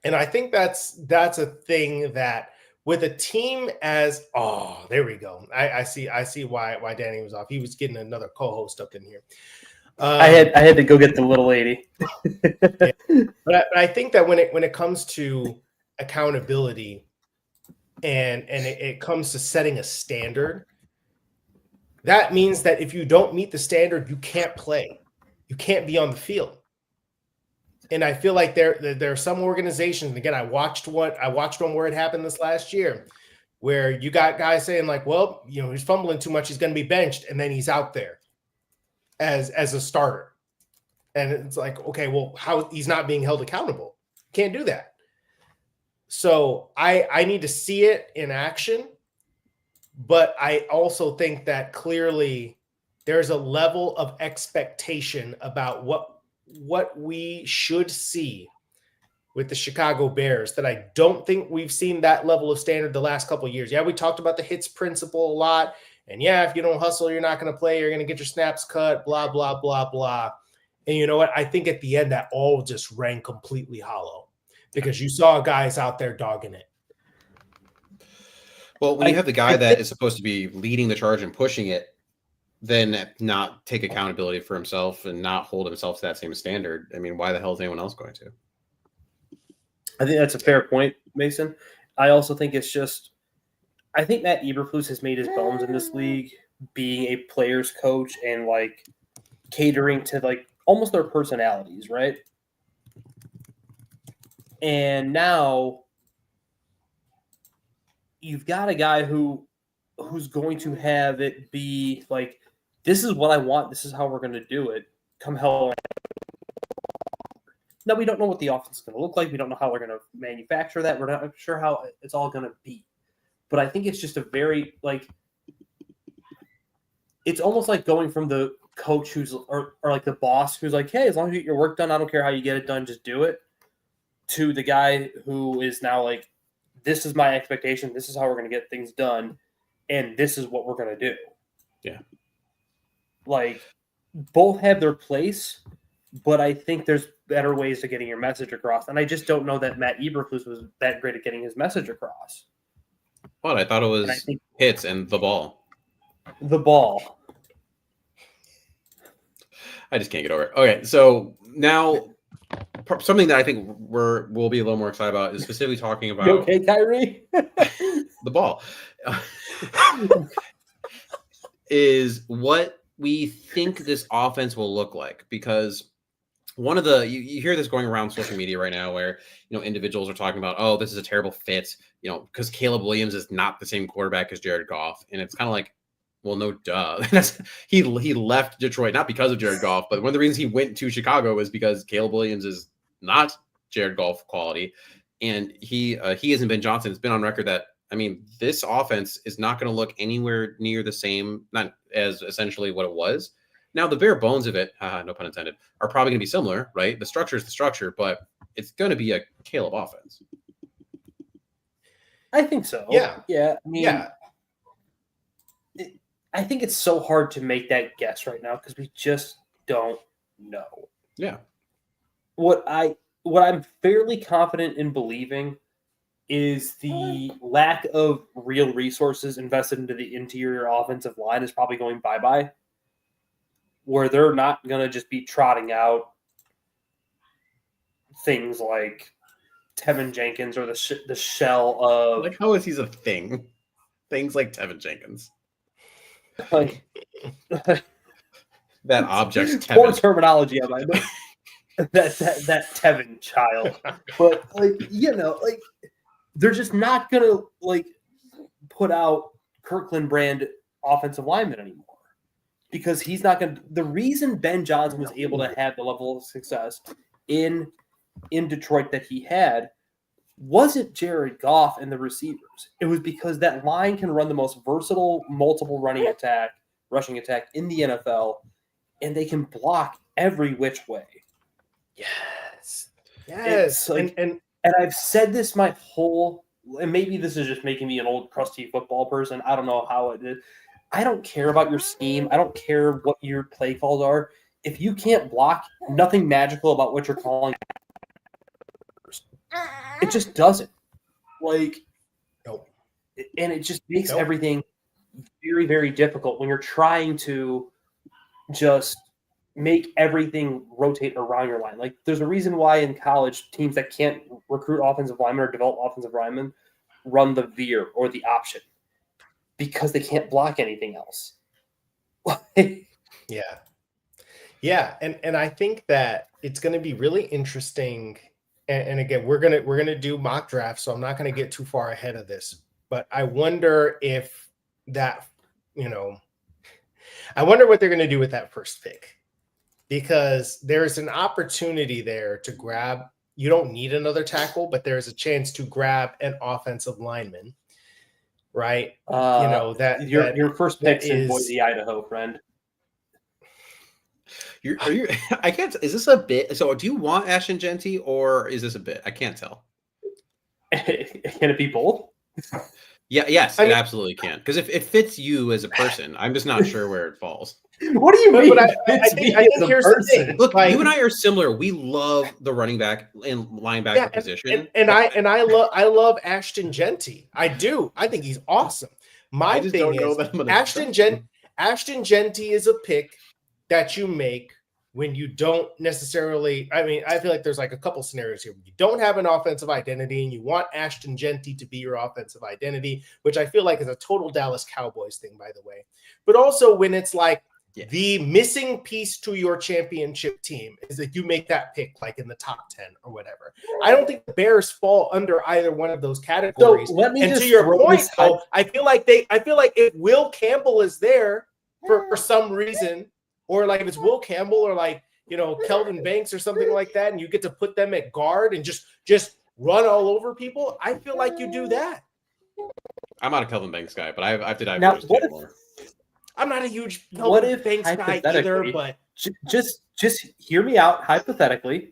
S1: And I think that's a thing that with a team as, oh, there we go. I see why Danny was off. He was getting another co-host up in here.
S2: I had to go get the little lady.
S1: Yeah. But I think that when it comes to accountability and it comes to setting a standard, that means that if you don't meet the standard, you can't play. You can't be on the field. And I feel like there are some organizations, and again, I watched one where it happened this last year, where you got guys saying like, well, he's fumbling too much, he's going to be benched, and then he's out there as a starter. And it's like, okay, well, how he's not being held accountable? Can't do that. So I need to see it in action, but I also think that clearly there's a level of expectation about what we should see with the Chicago Bears that I don't think we've seen that level of standard the last couple of years. Yeah, we talked about the hits principle a lot. And yeah, if you don't hustle, you're not going to play. You're going to get your snaps cut, blah, blah, blah, blah. And you know what? I think at the end that all just rang completely hollow because you saw guys out there dogging it.
S4: Well, when you have the guy that is supposed to be leading the charge and pushing it, then not take accountability for himself and not hold himself to that same standard. I mean, why the hell is anyone else going to?
S2: I think that's a fair point, Mason. I also think I think Matt Eberflus has made his bones in this league being a player's coach and like catering to like almost their personalities, right? And now you've got a guy who's going to have it be like, this is what I want. This is how we're going to do it. Come hell. Now, we don't know what the offense is going to look like. We don't know how we're going to manufacture that. We're not sure how it's all going to be. But I think it's just a very, like, it's almost like going from the coach or like the boss who's like, hey, as long as you get your work done, I don't care how you get it done, just do it, to the guy who is now like, this is my expectation. This is how we're going to get things done. And this is what we're going to do.
S4: Yeah.
S2: Like, both have their place, but I think there's better ways to getting your message across. And I just don't know that Matt Eberflus was that great at getting his message across.
S4: Well, I thought it was hits and the ball.
S2: The ball.
S4: I just can't get over it. Okay, so now something that I think we'll be a little more excited about is specifically talking about
S2: you okay, Kyrie?
S4: the ball. Is what we think this offense will look like, because one of the you hear this going around social media right now where individuals are talking about, oh, this is a terrible fit, because Caleb Williams is not the same quarterback as Jared Goff, and it's kind of like, well, no, duh. he left Detroit not because of Jared Goff, but one of the reasons he went to Chicago was because Caleb Williams is not Jared Goff quality, and he hasn't Ben Johnson. It's been on record that, I mean, this offense is not going to look anywhere near the same, not as essentially what it was. Now, the bare bones of it, no pun intended, are probably going to be similar, right? The structure is the structure, but it's going to be a Caleb offense.
S2: I think so.
S1: Yeah.
S2: Yeah. I mean, I think it's so hard to make that guess right now because we just don't know.
S4: Yeah.
S2: What I'm fairly confident in believing is the lack of real resources invested into the interior offensive line is probably going bye-bye, where they're not going to just be trotting out things like Tevin Jenkins or the shell of...
S4: Like, how is he a thing? Things like Tevin Jenkins.
S2: Like
S4: that object's Tevin.
S2: Poor terminology of it. that Tevin child. But, they're just not going to, put out Kirkland brand offensive linemen anymore. Because he's not going to... The reason Ben Johnson was able to have the level of success in Detroit that he had wasn't Jared Goff and the receivers. It was because that line can run the most versatile, multiple rushing attack in the NFL, and they can block every which way.
S1: Yes.
S2: It's like, and I've said this my whole, and maybe this is just making me an old crusty football person. I don't know how it is. I don't care about your scheme. I don't care what your play calls are. If you can't block, nothing magical about what you're calling. It just doesn't. Like,
S1: nope.
S2: And it just makes everything very, very difficult when you're trying to just make everything rotate around your line. Like, there's a reason why in college teams that can't recruit offensive linemen or develop offensive linemen run the veer or the option because they can't block anything else.
S1: Yeah. Yeah, and I think that it's going to be really interesting. And again, we're gonna do mock drafts, so I'm not going to get too far ahead of this. But I wonder if that, I wonder what they're going to do with that first pick, because there's an opportunity there to grab. You don't need another tackle, but there's a chance to grab an offensive lineman, right?
S2: Your first pick's in Boise, Idaho, friend.
S4: I can't. Is this a bit? So, do you want Ashton Genty or is this a bit? I can't tell.
S2: Can it be both?
S4: Yeah. Yes, it absolutely can. Because if it fits you as a person, I'm just not sure where it falls.
S2: What do you mean?
S1: But I think here's the thing.
S4: Look, you and I are similar. We love the running back and linebacker position,
S1: and I love Ashton Genty. I do. I think he's awesome. My thing is Ashton Genty is a pick that you make when you don't necessarily, I feel like there's like a couple scenarios here. You don't have an offensive identity and you want Ashton Genty to be your offensive identity, which I feel like is a total Dallas Cowboys thing, by the way. But also when it's like the missing piece to your championship team is that you make that pick like in the top 10 or whatever. I don't think the Bears fall under either one of those categories.
S2: So let me
S1: and to your point, though, I feel like if Will Campbell is there for some reason, or like if it's Will Campbell or like, Kelvin Banks or something like that, and you get to put them at guard and just run all over people, I feel like you do that.
S4: I'm not a Kelvin Banks guy, but I have to dive
S2: now,
S4: into it more.
S1: I'm not a huge Kelvin Banks guy either, but
S2: just hear me out hypothetically.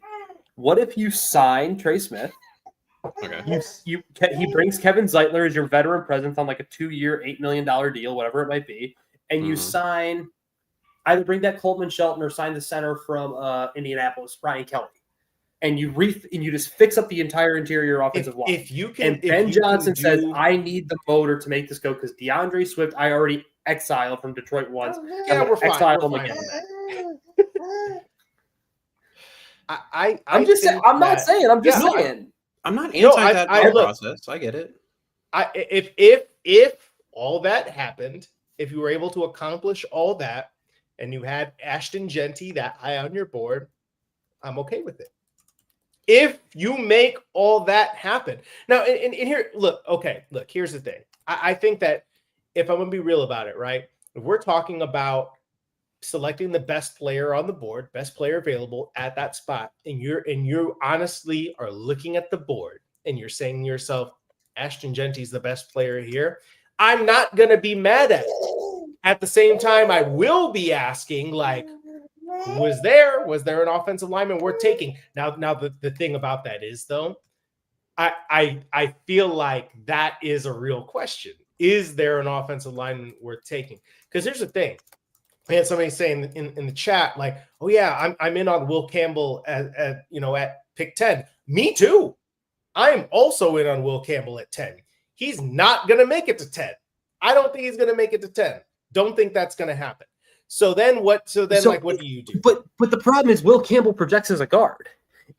S2: What if you sign Trey Smith?
S4: Okay.
S2: He brings Kevin Zeitler as your veteran presence on like a 2-year, $8 million deal, whatever it might be, and you sign. Either bring back Coleman Shelton or sign the center from Indianapolis, Brian Kelly, and you just fix up the entire interior offensive line.
S1: If you can,
S2: and Ben Johnson says, "I need the motor to make this go," because DeAndre Swift, I already exiled from Detroit once.
S1: Yeah, we're fine.
S2: Exile him again. I'm just saying. I'm not saying. I'm just saying.
S4: I'm not anti that process. I get it.
S1: If all that happened, if you were able to accomplish all that, and you had Ashton Genty that high on your board, I'm okay with it. If you make all that happen. Now, and here, look, here's the thing. I think that if I'm going to be real about it, right? If we're talking about selecting the best player on the board, best player available at that spot, and you honestly are looking at the board and you're saying to yourself, Ashton Genty's the best player here, I'm not going to be mad at it. At the same time, I will be asking, like, was there an offensive lineman worth taking? Now the thing about that is, though, I feel like that is a real question. Is there an offensive lineman worth taking? Because here's the thing. I had somebody saying in the chat, like, oh yeah, I'm in on Will Campbell at pick 10. Me too. I am also in on Will Campbell at 10. He's not gonna make it to 10. I don't think he's gonna make it to 10. Don't think that's going to happen. So then what? So what do you do?
S2: But the problem is Will Campbell projects as a guard,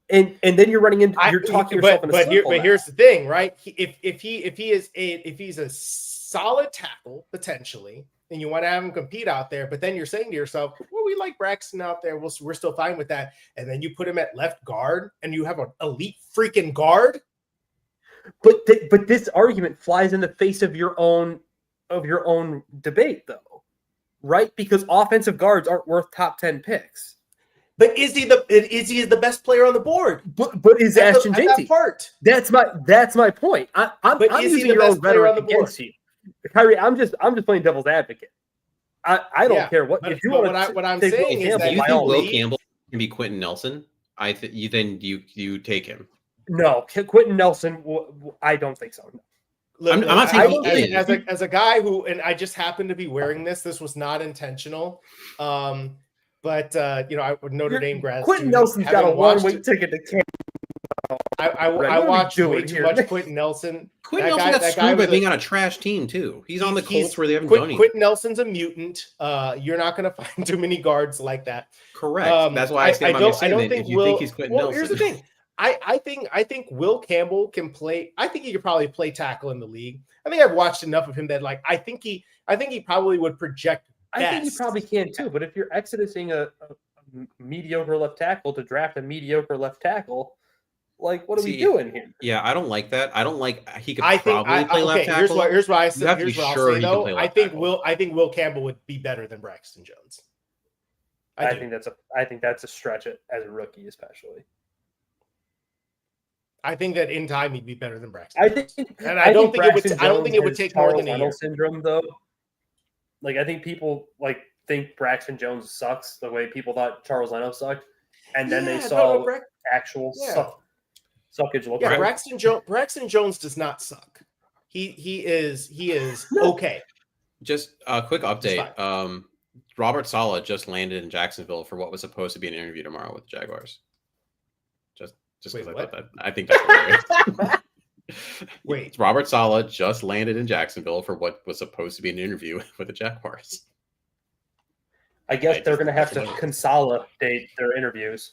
S2: and then you're running into talking yourself into.
S1: But here's the thing, right? If he's a solid tackle potentially, and you want to have him compete out there, but then you're saying to yourself, well, we like Braxton out there. We're still fine with that, and then you put him at left guard, and you have an elite freaking guard.
S2: But this argument flies in the face of your own debate, though, right? Because offensive guards aren't worth top 10 picks.
S1: But is he the best player on the board?
S2: But is Ashton Genty? That's my point. I'm using your own rhetoric against you, Khari. I'm just playing devil's advocate. I don't care what
S1: But,
S2: if you
S1: but
S2: want
S1: what I'm
S2: take Will
S1: saying is
S2: Campbell,
S1: that
S4: Do you
S2: by
S4: think
S2: all
S4: Will
S2: means.
S4: Campbell can be Quentin Nelson? You take him.
S2: No, Quentin Nelson. I don't think so.
S4: I'm not saying he is.
S1: as a guy who, and I just happened to be wearing this. This was not intentional. But I Notre Dame grad
S2: Quentin
S1: student,
S2: Nelson's got a
S1: having watched
S2: one-way
S1: it,
S2: ticket to Canada.
S1: I
S2: What are we
S1: watched way
S2: doing
S1: too
S2: here?
S1: much Quentin Nelson.
S4: Quentin
S1: That
S4: Nelson
S1: guy-
S4: got
S1: that guy
S4: screwed by
S1: was
S4: being on a trash team too. He's on the Colts where they haven't done anything.
S1: Quentin Nelson's a mutant. You're not going to find too many guards like that.
S4: Correct. That's why I stand by my statement. If you think he's Quentin Nelson,
S1: here's the thing. I think Will Campbell can play. I think he could probably play tackle in the league. I think I've watched enough of him that I think he probably would project best.
S2: I think he probably can too. But if you're exiting a mediocre left tackle to draft a mediocre left tackle, what are we doing here?
S4: Yeah, I don't like that. I don't like he could
S1: I
S4: probably play left tackle.
S1: Here's what I said.
S4: You have to
S1: Here's
S4: be
S1: what
S4: sure
S1: I'll say
S4: he can
S1: though.
S4: play
S1: I
S4: left
S1: think
S4: tackle.
S1: Will Campbell would be better than Braxton Jones.
S2: I think that's a stretch as a rookie, especially.
S1: I think that in time he'd be better than Braxton.
S2: I think
S1: it would take more than a year.
S2: Syndrome though. I think people think Braxton Jones sucks the way people thought Charles Leno sucked, and then they saw actual suckage look.
S1: Yeah, Braxton Jones does not suck. He is okay.
S4: Just a quick update. Robert Saleh just landed in Jacksonville for what was supposed to be an interview tomorrow with the Jaguars. Just because I thought that. I think that's hilarious.
S1: Wait.
S4: Robert Saleh just landed in Jacksonville for what was supposed to be an interview with the Jaguars.
S2: I guess they're going to have to consolidate their interviews.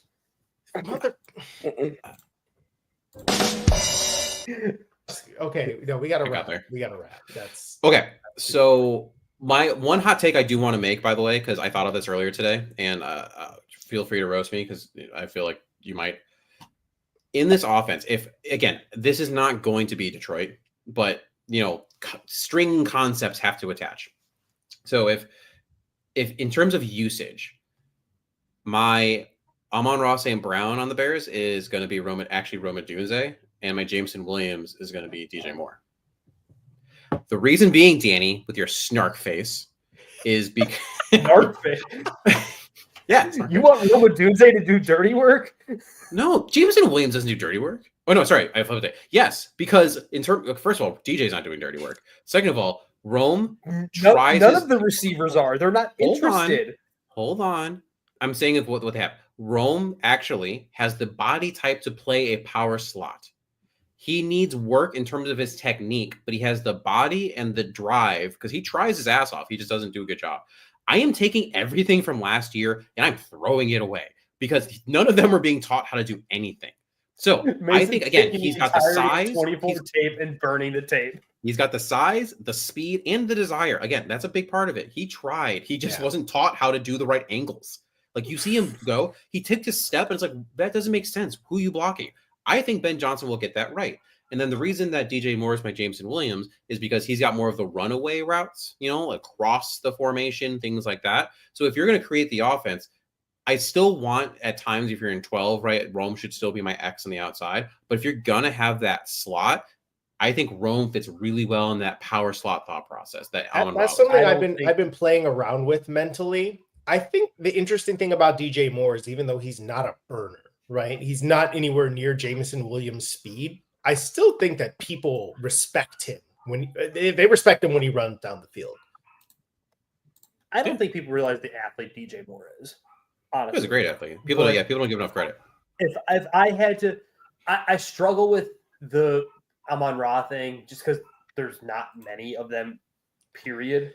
S1: Okay, no, we got to wrap.
S4: there.
S1: We got to wrap. That's
S4: okay. So my one hot take I do want to make, by the way, because I thought of this earlier today, and feel free to roast me because I feel like you might. In this offense, if again, this is not going to be Detroit, but string concepts have to attach. So if in terms of usage, my Amon-Ra St. Brown on the Bears is going to be Roma Dunze, and my Jameson Williams is going to be DJ Moore. The reason being, Danny, with your snark face, is because
S2: snark face.
S4: Yeah.
S2: You want Roma Dunze to do dirty work?
S4: No, Jameson Williams doesn't do dirty work. Oh no, sorry, I flipped it. Yes, because first of all, DJ's not doing dirty work. Second of all, Rome tries.
S2: None of the receivers are. They're not interested.
S4: Hold on. I'm saying what they have. Rome actually has the body type to play a power slot. He needs work in terms of his technique, but he has the body and the drive because he tries his ass off. He just doesn't do a good job. I am taking everything from last year and I'm throwing it away because none of them are being taught how to do anything. So I think, again, he's got the size.
S2: 24 tape and burning the tape.
S4: He's got the size, the speed, and the desire. Again, that's a big part of it. He tried. He just wasn't taught how to do the right angles. Like you see him go, he took his step and it's like, that doesn't make sense. Who are you blocking? I think Ben Johnson will get that right. And then the reason that DJ Moore is my Jameson Williams is because he's got more of the runaway routes, across the formation, things like that. So if you're going to create the offense, I still want at times, if you're in 12, right, Rome should still be my X on the outside. But if you're going to have that slot, I think Rome fits really well in that power slot thought process. That's
S1: something I've been playing around with mentally. I think the interesting thing about DJ Moore is even though he's not a burner, right? He's not anywhere near Jameson Williams' speed. I still think that people respect him when they respect him when he runs down the field.
S2: I don't think people realize the athlete DJ Moore is. Honestly,
S4: he's a great athlete. People don't give enough credit.
S2: If I had to, I struggle with the Amon-Ra thing just because there's not many of them. Period.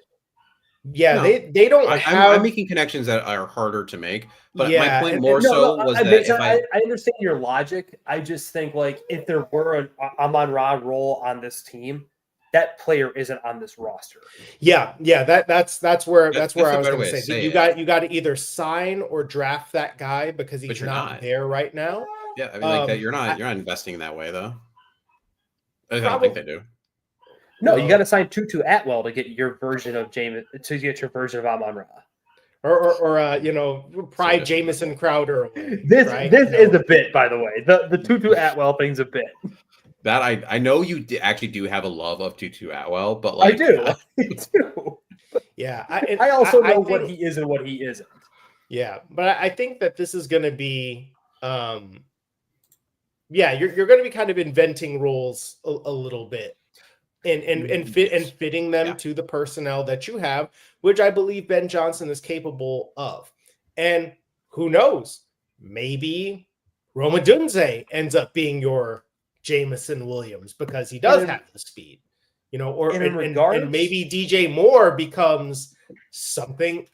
S1: Yeah, no, they don't have.
S4: I'm making connections that are harder to make, but my point was that
S2: I understand your logic. I just think if there were an Amon-Ra role on this team, that player isn't on this roster.
S1: Yeah, that's where I was going to say you got to either sign or draft that guy because he's not there right now.
S4: Yeah, I mean that you're not investing in that way though. I don't think they do.
S2: No, you got to sign Tutu Atwell to get your version of Amon-Ra.
S1: Or pry Jamison Crowder away.
S2: This is a bit, by the way. The Tutu Atwell thing's a bit.
S4: That I know you actually do have a love of Tutu Atwell, but
S2: I do.
S1: Yeah,
S2: I also know
S1: think,
S2: what he is and what he isn't.
S1: Yeah, but I think that this is going to be, yeah, you're going to be kind of inventing roles a little bit, and fitting them to the personnel that you have, which I believe Ben Johnson is capable of. And who knows, maybe Roma Dunze ends up being your Jamison Williams because he does have the speed, or and maybe DJ Moore becomes something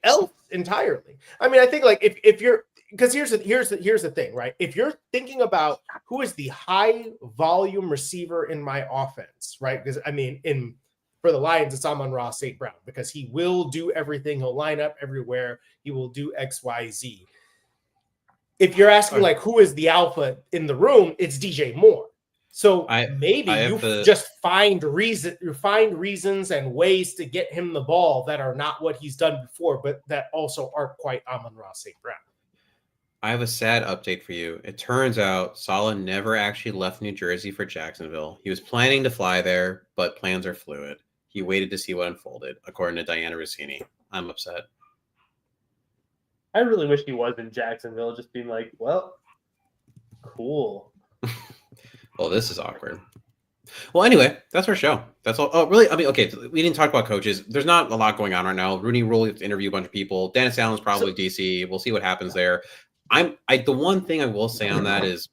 S1: else entirely. I mean, I think like if you're, because here's the thing, right? If you're thinking about who is the high volume receiver in my offense, right? Because I mean, for the Lions, it's Amon-Ra St. Brown, because he will do everything. He'll line up everywhere. He will do X, Y, Z. If you're asking like who is the alpha in the room, it's DJ Moore. So maybe you just find reasons and ways to get him the ball that are not what he's done before, but that also aren't quite Amon-Ra St. Brown.
S4: I have a sad update for you. It turns out Saleh never actually left New Jersey for Jacksonville. He was planning to fly there, but plans are fluid. He waited to see what unfolded, according to Diana Rossini. I'm upset.
S2: I really wish he was in Jacksonville, just being like, well, cool.
S4: Well, this is awkward. Well, anyway, that's our show. That's all. Oh, really? I mean, okay, we didn't talk about coaches. There's not a lot going on right now. Rooney Rule to interview a bunch of people. Dennis Allen's probably DC. We'll see what happens there. The one thing I will say on that is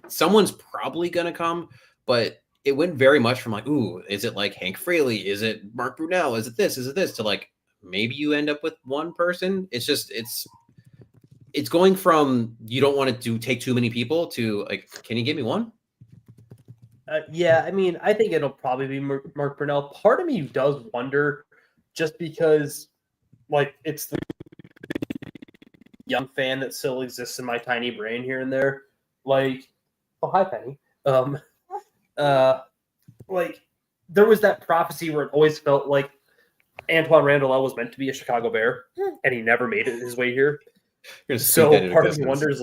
S4: someone's probably going to come, but it went very much from like, ooh, is it like Hank Fraley? Is it Mark Brunell? Is it this? Is it this? To like, maybe you end up with one person. It's just, it's going from you don't want to take too many people to like, can you give me one?
S2: Yeah, I mean, I think it'll probably be Mark Brunell. Part of me does wonder, just because, like, it's the young fan that still exists in my tiny brain here and there. Like, oh, hi, Penny. Like, there was that prophecy where it always felt like Antoine Randall was meant to be a Chicago Bear, and he never made it his way here. So part of me wonders,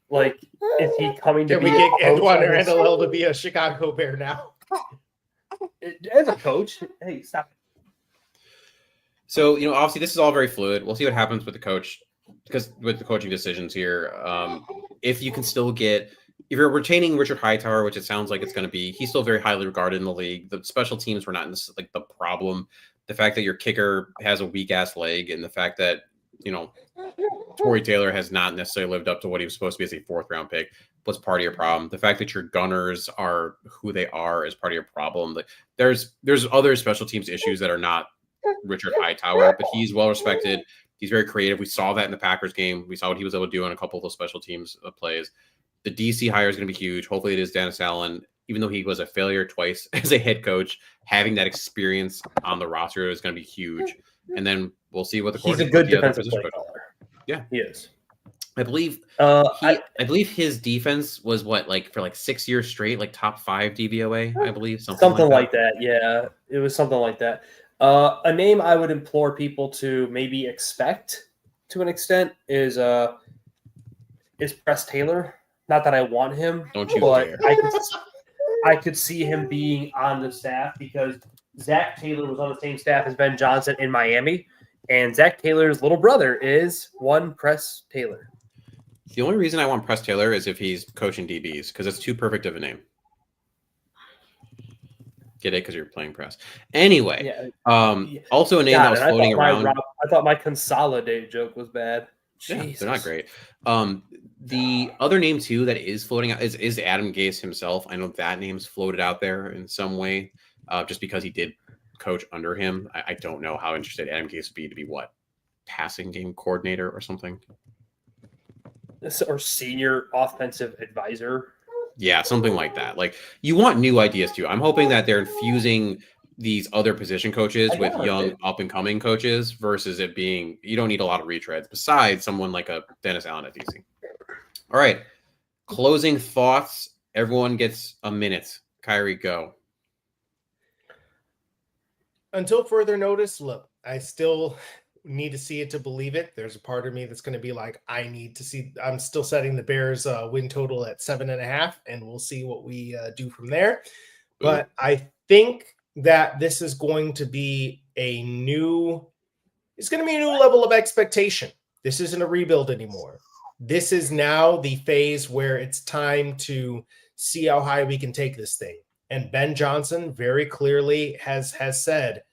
S2: like, is he coming to
S1: Can we get Antoine Randall to be a Chicago Bear now?
S2: As a coach, hey, stop it.
S4: So, obviously this is all very fluid. We'll see what happens with the coach, because with the coaching decisions here, if you can still if you're retaining Richard Hightower, which it sounds like it's going to be, he's still very highly regarded in the league. The special teams were not like the problem. The fact that your kicker has a weak ass leg, and the fact that, Torrey Taylor has not necessarily lived up to what he was supposed to be as a 4th round pick was part of your problem. The fact that your gunners are who they are is part of your problem. Like there's other special teams issues that are not Richard Hightower, but he's well respected. He's very creative. We saw that in the Packers game. We saw what he was able to do on a couple of those special teams plays. The DC hire is going to be huge. Hopefully it is Dennis Allen. Even though he was a failure twice as a head coach, having that experience on the roster is going to be huge. And then we'll see what the
S2: he's a good defensive play caller.
S4: Yeah,
S2: he is.
S4: I believe I believe his defense was for 6 years straight, like top 5 DVOA. I believe something
S2: like that. Yeah, it was something like that. A name I would implore people to maybe expect to an extent is Press Taylor. Not that I want him,
S4: don't you
S2: but
S4: dare.
S2: I could see him being on the staff, because Zach Taylor was on the same staff as Ben Johnson in Miami, and Zach Taylor's little brother is one Press Taylor.
S4: The only reason I want Press Taylor is if he's coaching DBs, because it's too perfect of a name. Get it? Because you're playing press. Anyway, also a name that was floating around.
S2: I thought my Consolidate joke was bad.
S4: Yeah, they're not great. The other name too that is floating out is Adam Gase himself. I know that name's floated out there in some way, just because he did coach under him. I don't know how interested Adam Gase would be to be passing game coordinator or something,
S2: or senior offensive advisor.
S4: Yeah, something like that. Like, you want new ideas too. I'm hoping that they're infusing these other position coaches with young up and coming coaches versus it being, you don't need a lot of retreads besides someone like a Dennis Allen at DC. All right. Closing thoughts. Everyone gets a minute. Khari, go.
S1: Until further notice, look, I still need to see it to believe it. There's a part of me that's going to be like, I need to see. I'm still setting the Bears win total at 7.5, and we'll see what we do from there. But I think that this is going to be it's going to be a new level of expectation. This isn't a rebuild anymore. This is now the phase where it's time to see how high we can take this thing. And Ben Johnson very clearly has said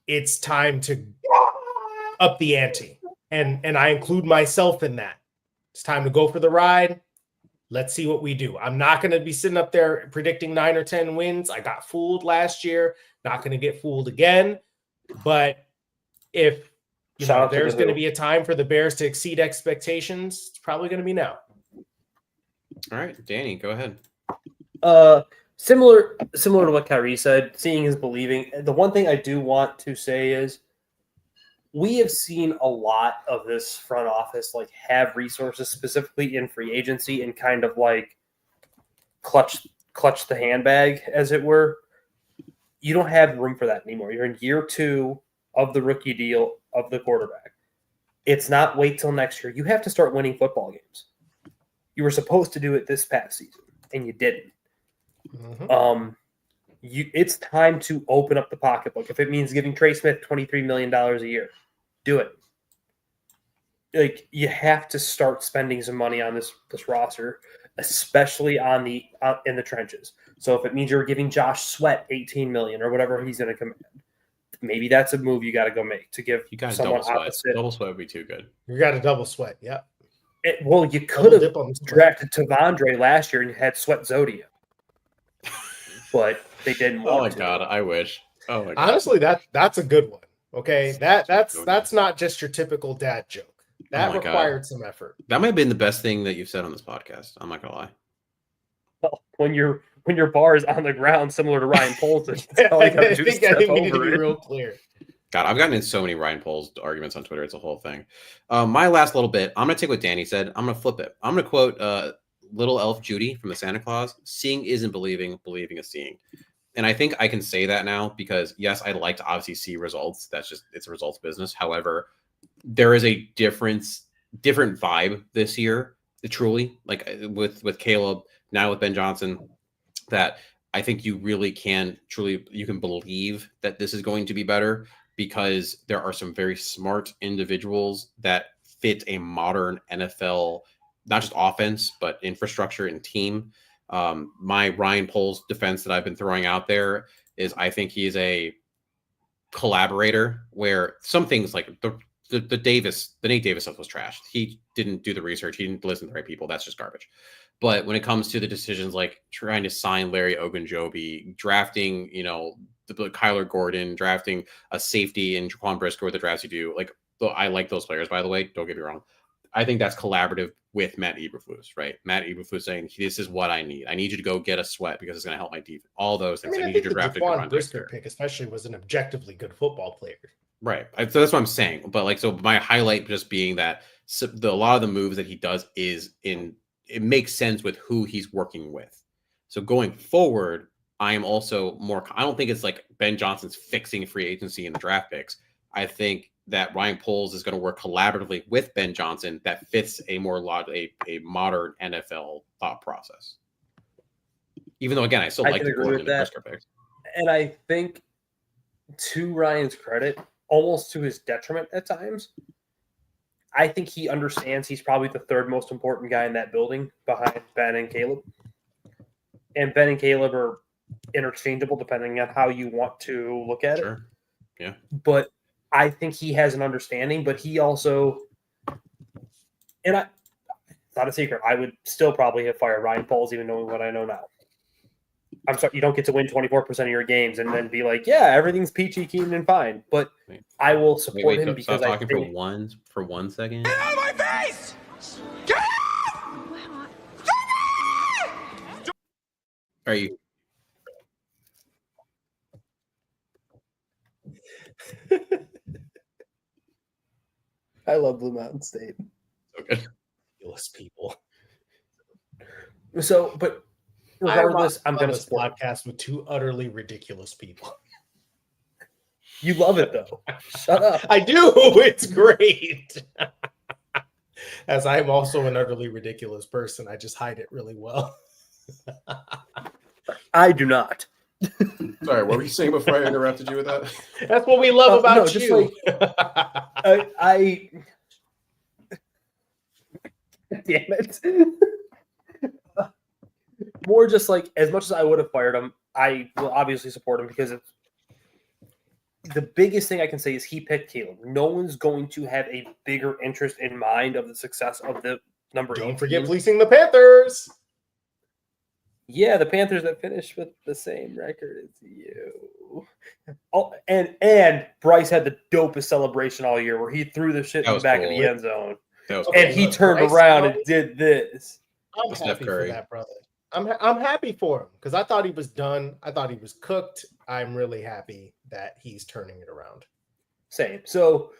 S1: it's time to up the ante. And I include myself in that. It's time to go for the ride. Let's see what we do. I'm not going to be sitting up there predicting 9 or 10 wins. I got fooled last year. Not going to get fooled again. But if there's going to be a time for the Bears to exceed expectations, it's probably going to be now.
S4: All right, Danny, go ahead.
S2: Similar to what Khari said, seeing is believing. The one thing I do want to say is we have seen a lot of this front office like have resources specifically in free agency and kind of like clutch the handbag, as it were. You don't have room for that anymore. You're in year 2 of the rookie deal of the quarterback. It's not wait till next year. You have to start winning football games. You were supposed to do it this past season, and you didn't. Mm-hmm. It's time to open up the pocketbook. If it means giving Trey Smith $23 million a year, do it. Like, you have to start spending some money on this roster, especially in the trenches. So if it means you're giving Josh Sweat $18 million or whatever he's going to command, maybe that's a move you got to go make to give someone opposite.
S4: Double Sweat would be too good.
S1: You got to double Sweat, yeah.
S2: You could have drafted Tavondre last year and had Sweat Zodia. But they didn't want to.
S4: Oh my god, I wish. Oh my god.
S1: Honestly, that's a good one. Okay. That's not just your typical dad joke. That required some effort.
S4: That might have been the best thing that you've said on this podcast. I'm not gonna lie.
S2: Well, when your bar is on the ground, similar to Ryan Poles,
S1: I think we need to be real clear.
S4: God, I've gotten in so many Ryan Poles arguments on Twitter. It's a whole thing. My last little bit, I'm going to take what Danny said. I'm going to flip it. I'm going to quote Little Elf Judy from the Santa Claus. Seeing isn't believing, believing is seeing. And I think I can say that now because, yes, I'd like to obviously see results. It's a results business. However, there is a different vibe this year, truly, like with Caleb, now with Ben Johnson, that I think you really can you can believe that this is going to be better because there are some very smart individuals that fit a modern NFL, not just offense, but infrastructure and team. My Ryan Poles defense that I've been throwing out there is I think he is a collaborator where some things like the Nate Davis stuff was trash. He didn't do the research. He didn't listen to the right people. That's just garbage. But when it comes to the decisions like trying to sign Larry Ogunjobi, drafting, the Kyler Gordon, drafting a safety and Jaquan Brisker with the drafts you do, like I like those players, by the way. Don't get me wrong. I think that's collaborative with Matt Eberflus, right? Matt Eberflus saying, this is what I need. I need you to go get a Sweat because it's going to help my defense. All those things. I
S1: need you to draft a Jaquan Brisker pick, especially, was an objectively good football player.
S4: Right. So that's what I'm saying. But so my highlight just being that a lot of the moves that he does it makes sense with who he's working with. So going forward, I am also I don't think it's like Ben Johnson's fixing free agency and the draft picks. I think that Ryan Poles is going to work collaboratively with Ben Johnson that fits a more a modern NFL thought process. Even though, again, I still like the Gordon and the Brisker picks.
S2: And I think, to Ryan's credit, almost to his detriment at times, I think he understands he's probably the third most important guy in that building behind Ben and Caleb. And Ben and Caleb are interchangeable depending on how you want to look at it.
S4: Yeah.
S2: But I think he has an understanding, but he also, and it's not a secret, I would still probably have fired Ryan Poles even knowing what I know now. I'm sorry, you don't get to win 24% of your games and then be like, yeah, everything's peachy keen and fine. But I will support him because
S4: I think for one second.
S5: Get out of my face! Get out!
S4: Are you?
S2: I love Blue Mountain State.
S4: Okay.
S1: Ridiculous people.
S2: So, but regardless, I'm going to support
S1: podcast with two utterly ridiculous people.
S2: You love it though. Shut up.
S1: I do. It's great. As I'm also an utterly ridiculous person, I just hide it really well.
S2: I do not.
S4: Sorry, what were you saying before I interrupted you with that?
S1: That's what we love about
S2: no, just
S1: you.
S2: I damn it. More just like, as much as I would have fired him, I will obviously support him because it's the biggest thing I can say is he picked Caleb. No one's going to have a bigger interest in mind of the success of the number 8
S1: Don't forget
S2: team.
S1: fleecing the Panthers.
S2: Yeah, the Panthers that finished with the same record as you. Oh, and Bryce had the dopest celebration all year where he threw the shit
S4: That
S2: in the
S4: was
S2: back of
S4: cool.
S2: the end zone.
S4: That was
S1: Okay,
S2: And he
S1: look,
S2: turned
S1: Bryce,
S2: around
S1: you
S2: and
S1: know,
S2: did this.
S1: I'm
S4: Steph
S1: happy for
S4: Curry.
S1: that, brother. I'm happy for him because I thought he was done. I thought he was cooked. I'm really happy that he's turning it around.
S2: Same. So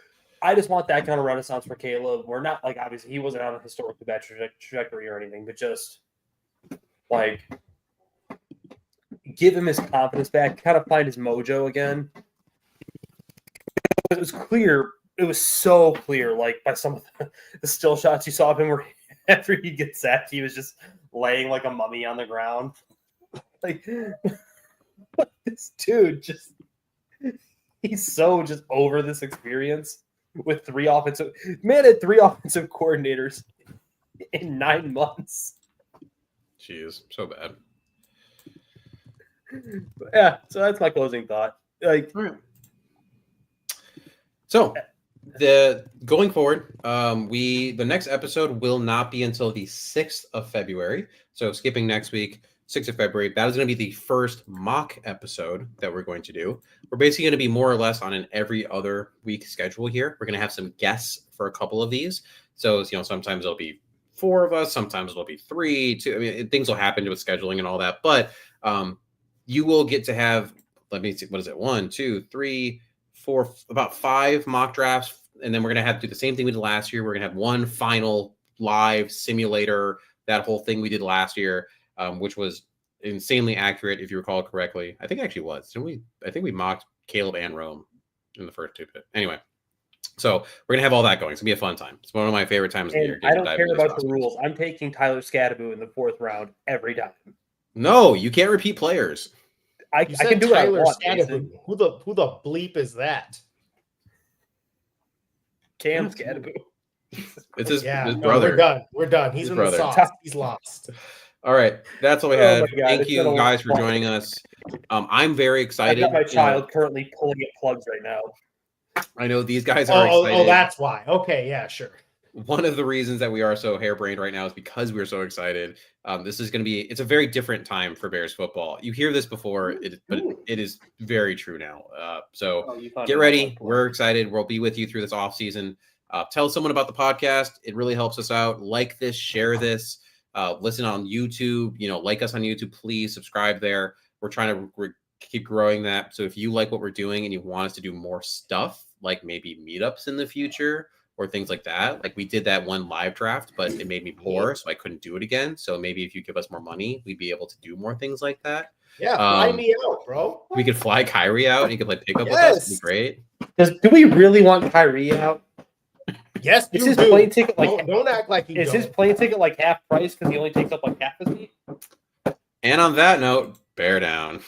S2: I just want that kind of renaissance for Caleb. We're not like, obviously he wasn't on a historically bad trajectory or anything, but just like give him his confidence back, kind of find his mojo again. It was clear. It was so clear, like by some of the still shots you saw of him where after he gets sacked, he was just laying like a mummy on the ground. Like this dude just he's so just over this experience with 3 offensive man had 3 offensive coordinators in 9 months.
S4: Jeez, so bad.
S2: But yeah, so that's my closing thought. Like,
S4: So the going forward, the next episode will not be until the 6th of February. So skipping next week, 6th of February, that is going to be the first mock episode that we're going to do. We're basically going to be more or less on an every other week schedule here. We're going to have some guests for a couple of these. So, sometimes it'll be 4 of us, sometimes it'll be 3, 2. I mean, things will happen with scheduling and all that, but you will get to have, let me see, what is it? 1, 2, 3, 4, about 5 mock drafts. And then we're going to have to do the same thing we did last year. We're going to have one final live simulator, that whole thing we did last year, which was insanely accurate, if you recall correctly. I think it actually was. Didn't we? I think we mocked Caleb and Rome in the first 2 bit. Anyway, so we're going to have all that going. It's going to be a fun time. It's one of my favorite times of the year.
S2: I don't care about the rules. I'm taking Tyler Scadaboo in the 4th round every time.
S4: No, you can't repeat players.
S2: I can do
S1: Tyler
S2: what I want.
S1: Scadaboo. Who the bleep is that?
S2: Cam Scadaboo.
S4: It's his
S1: No,
S4: brother.
S1: We're done. He's
S4: His
S1: in
S4: brother.
S1: the sauce. He's lost.
S4: All right, that's all we
S2: Oh
S4: had.
S2: my God,
S4: Thank
S2: it's
S4: you
S2: been a
S4: guys for
S2: long
S4: joining us. I'm very
S2: I've
S4: excited.
S2: got my child currently pulling at plugs right now.
S4: I know these guys are excited.
S1: Oh, that's why. Okay, yeah, sure.
S4: One of the reasons that we are so harebrained right now is because we're so excited. This is going to be, it's a very different time for Bears football. You hear this before, but it is very true now. So get ready. We're excited. We'll be with you through this off season. Tell someone about the podcast. It really helps us out. Like this, share this, listen on YouTube, like us on YouTube, please subscribe there. We're trying to keep growing that. So if you like what we're doing and you want us to do more stuff, like maybe meetups in the future, or things like that. Like we did that one live draft, but it made me poor, so I couldn't do it again. So maybe if you give us more money, we'd be able to do more things like that.
S1: Yeah, fly me out, bro.
S4: We could fly Kyrie out and he could play pickup with us. It'd be great.
S2: Do we really want Khari out?
S1: Yes,
S2: Is
S1: you
S2: his
S1: do.
S2: plane ticket like
S1: Don't act like you
S2: is
S1: don't.
S2: his plane ticket like half price because he only takes up like half the seat?
S4: And on that note, bear down.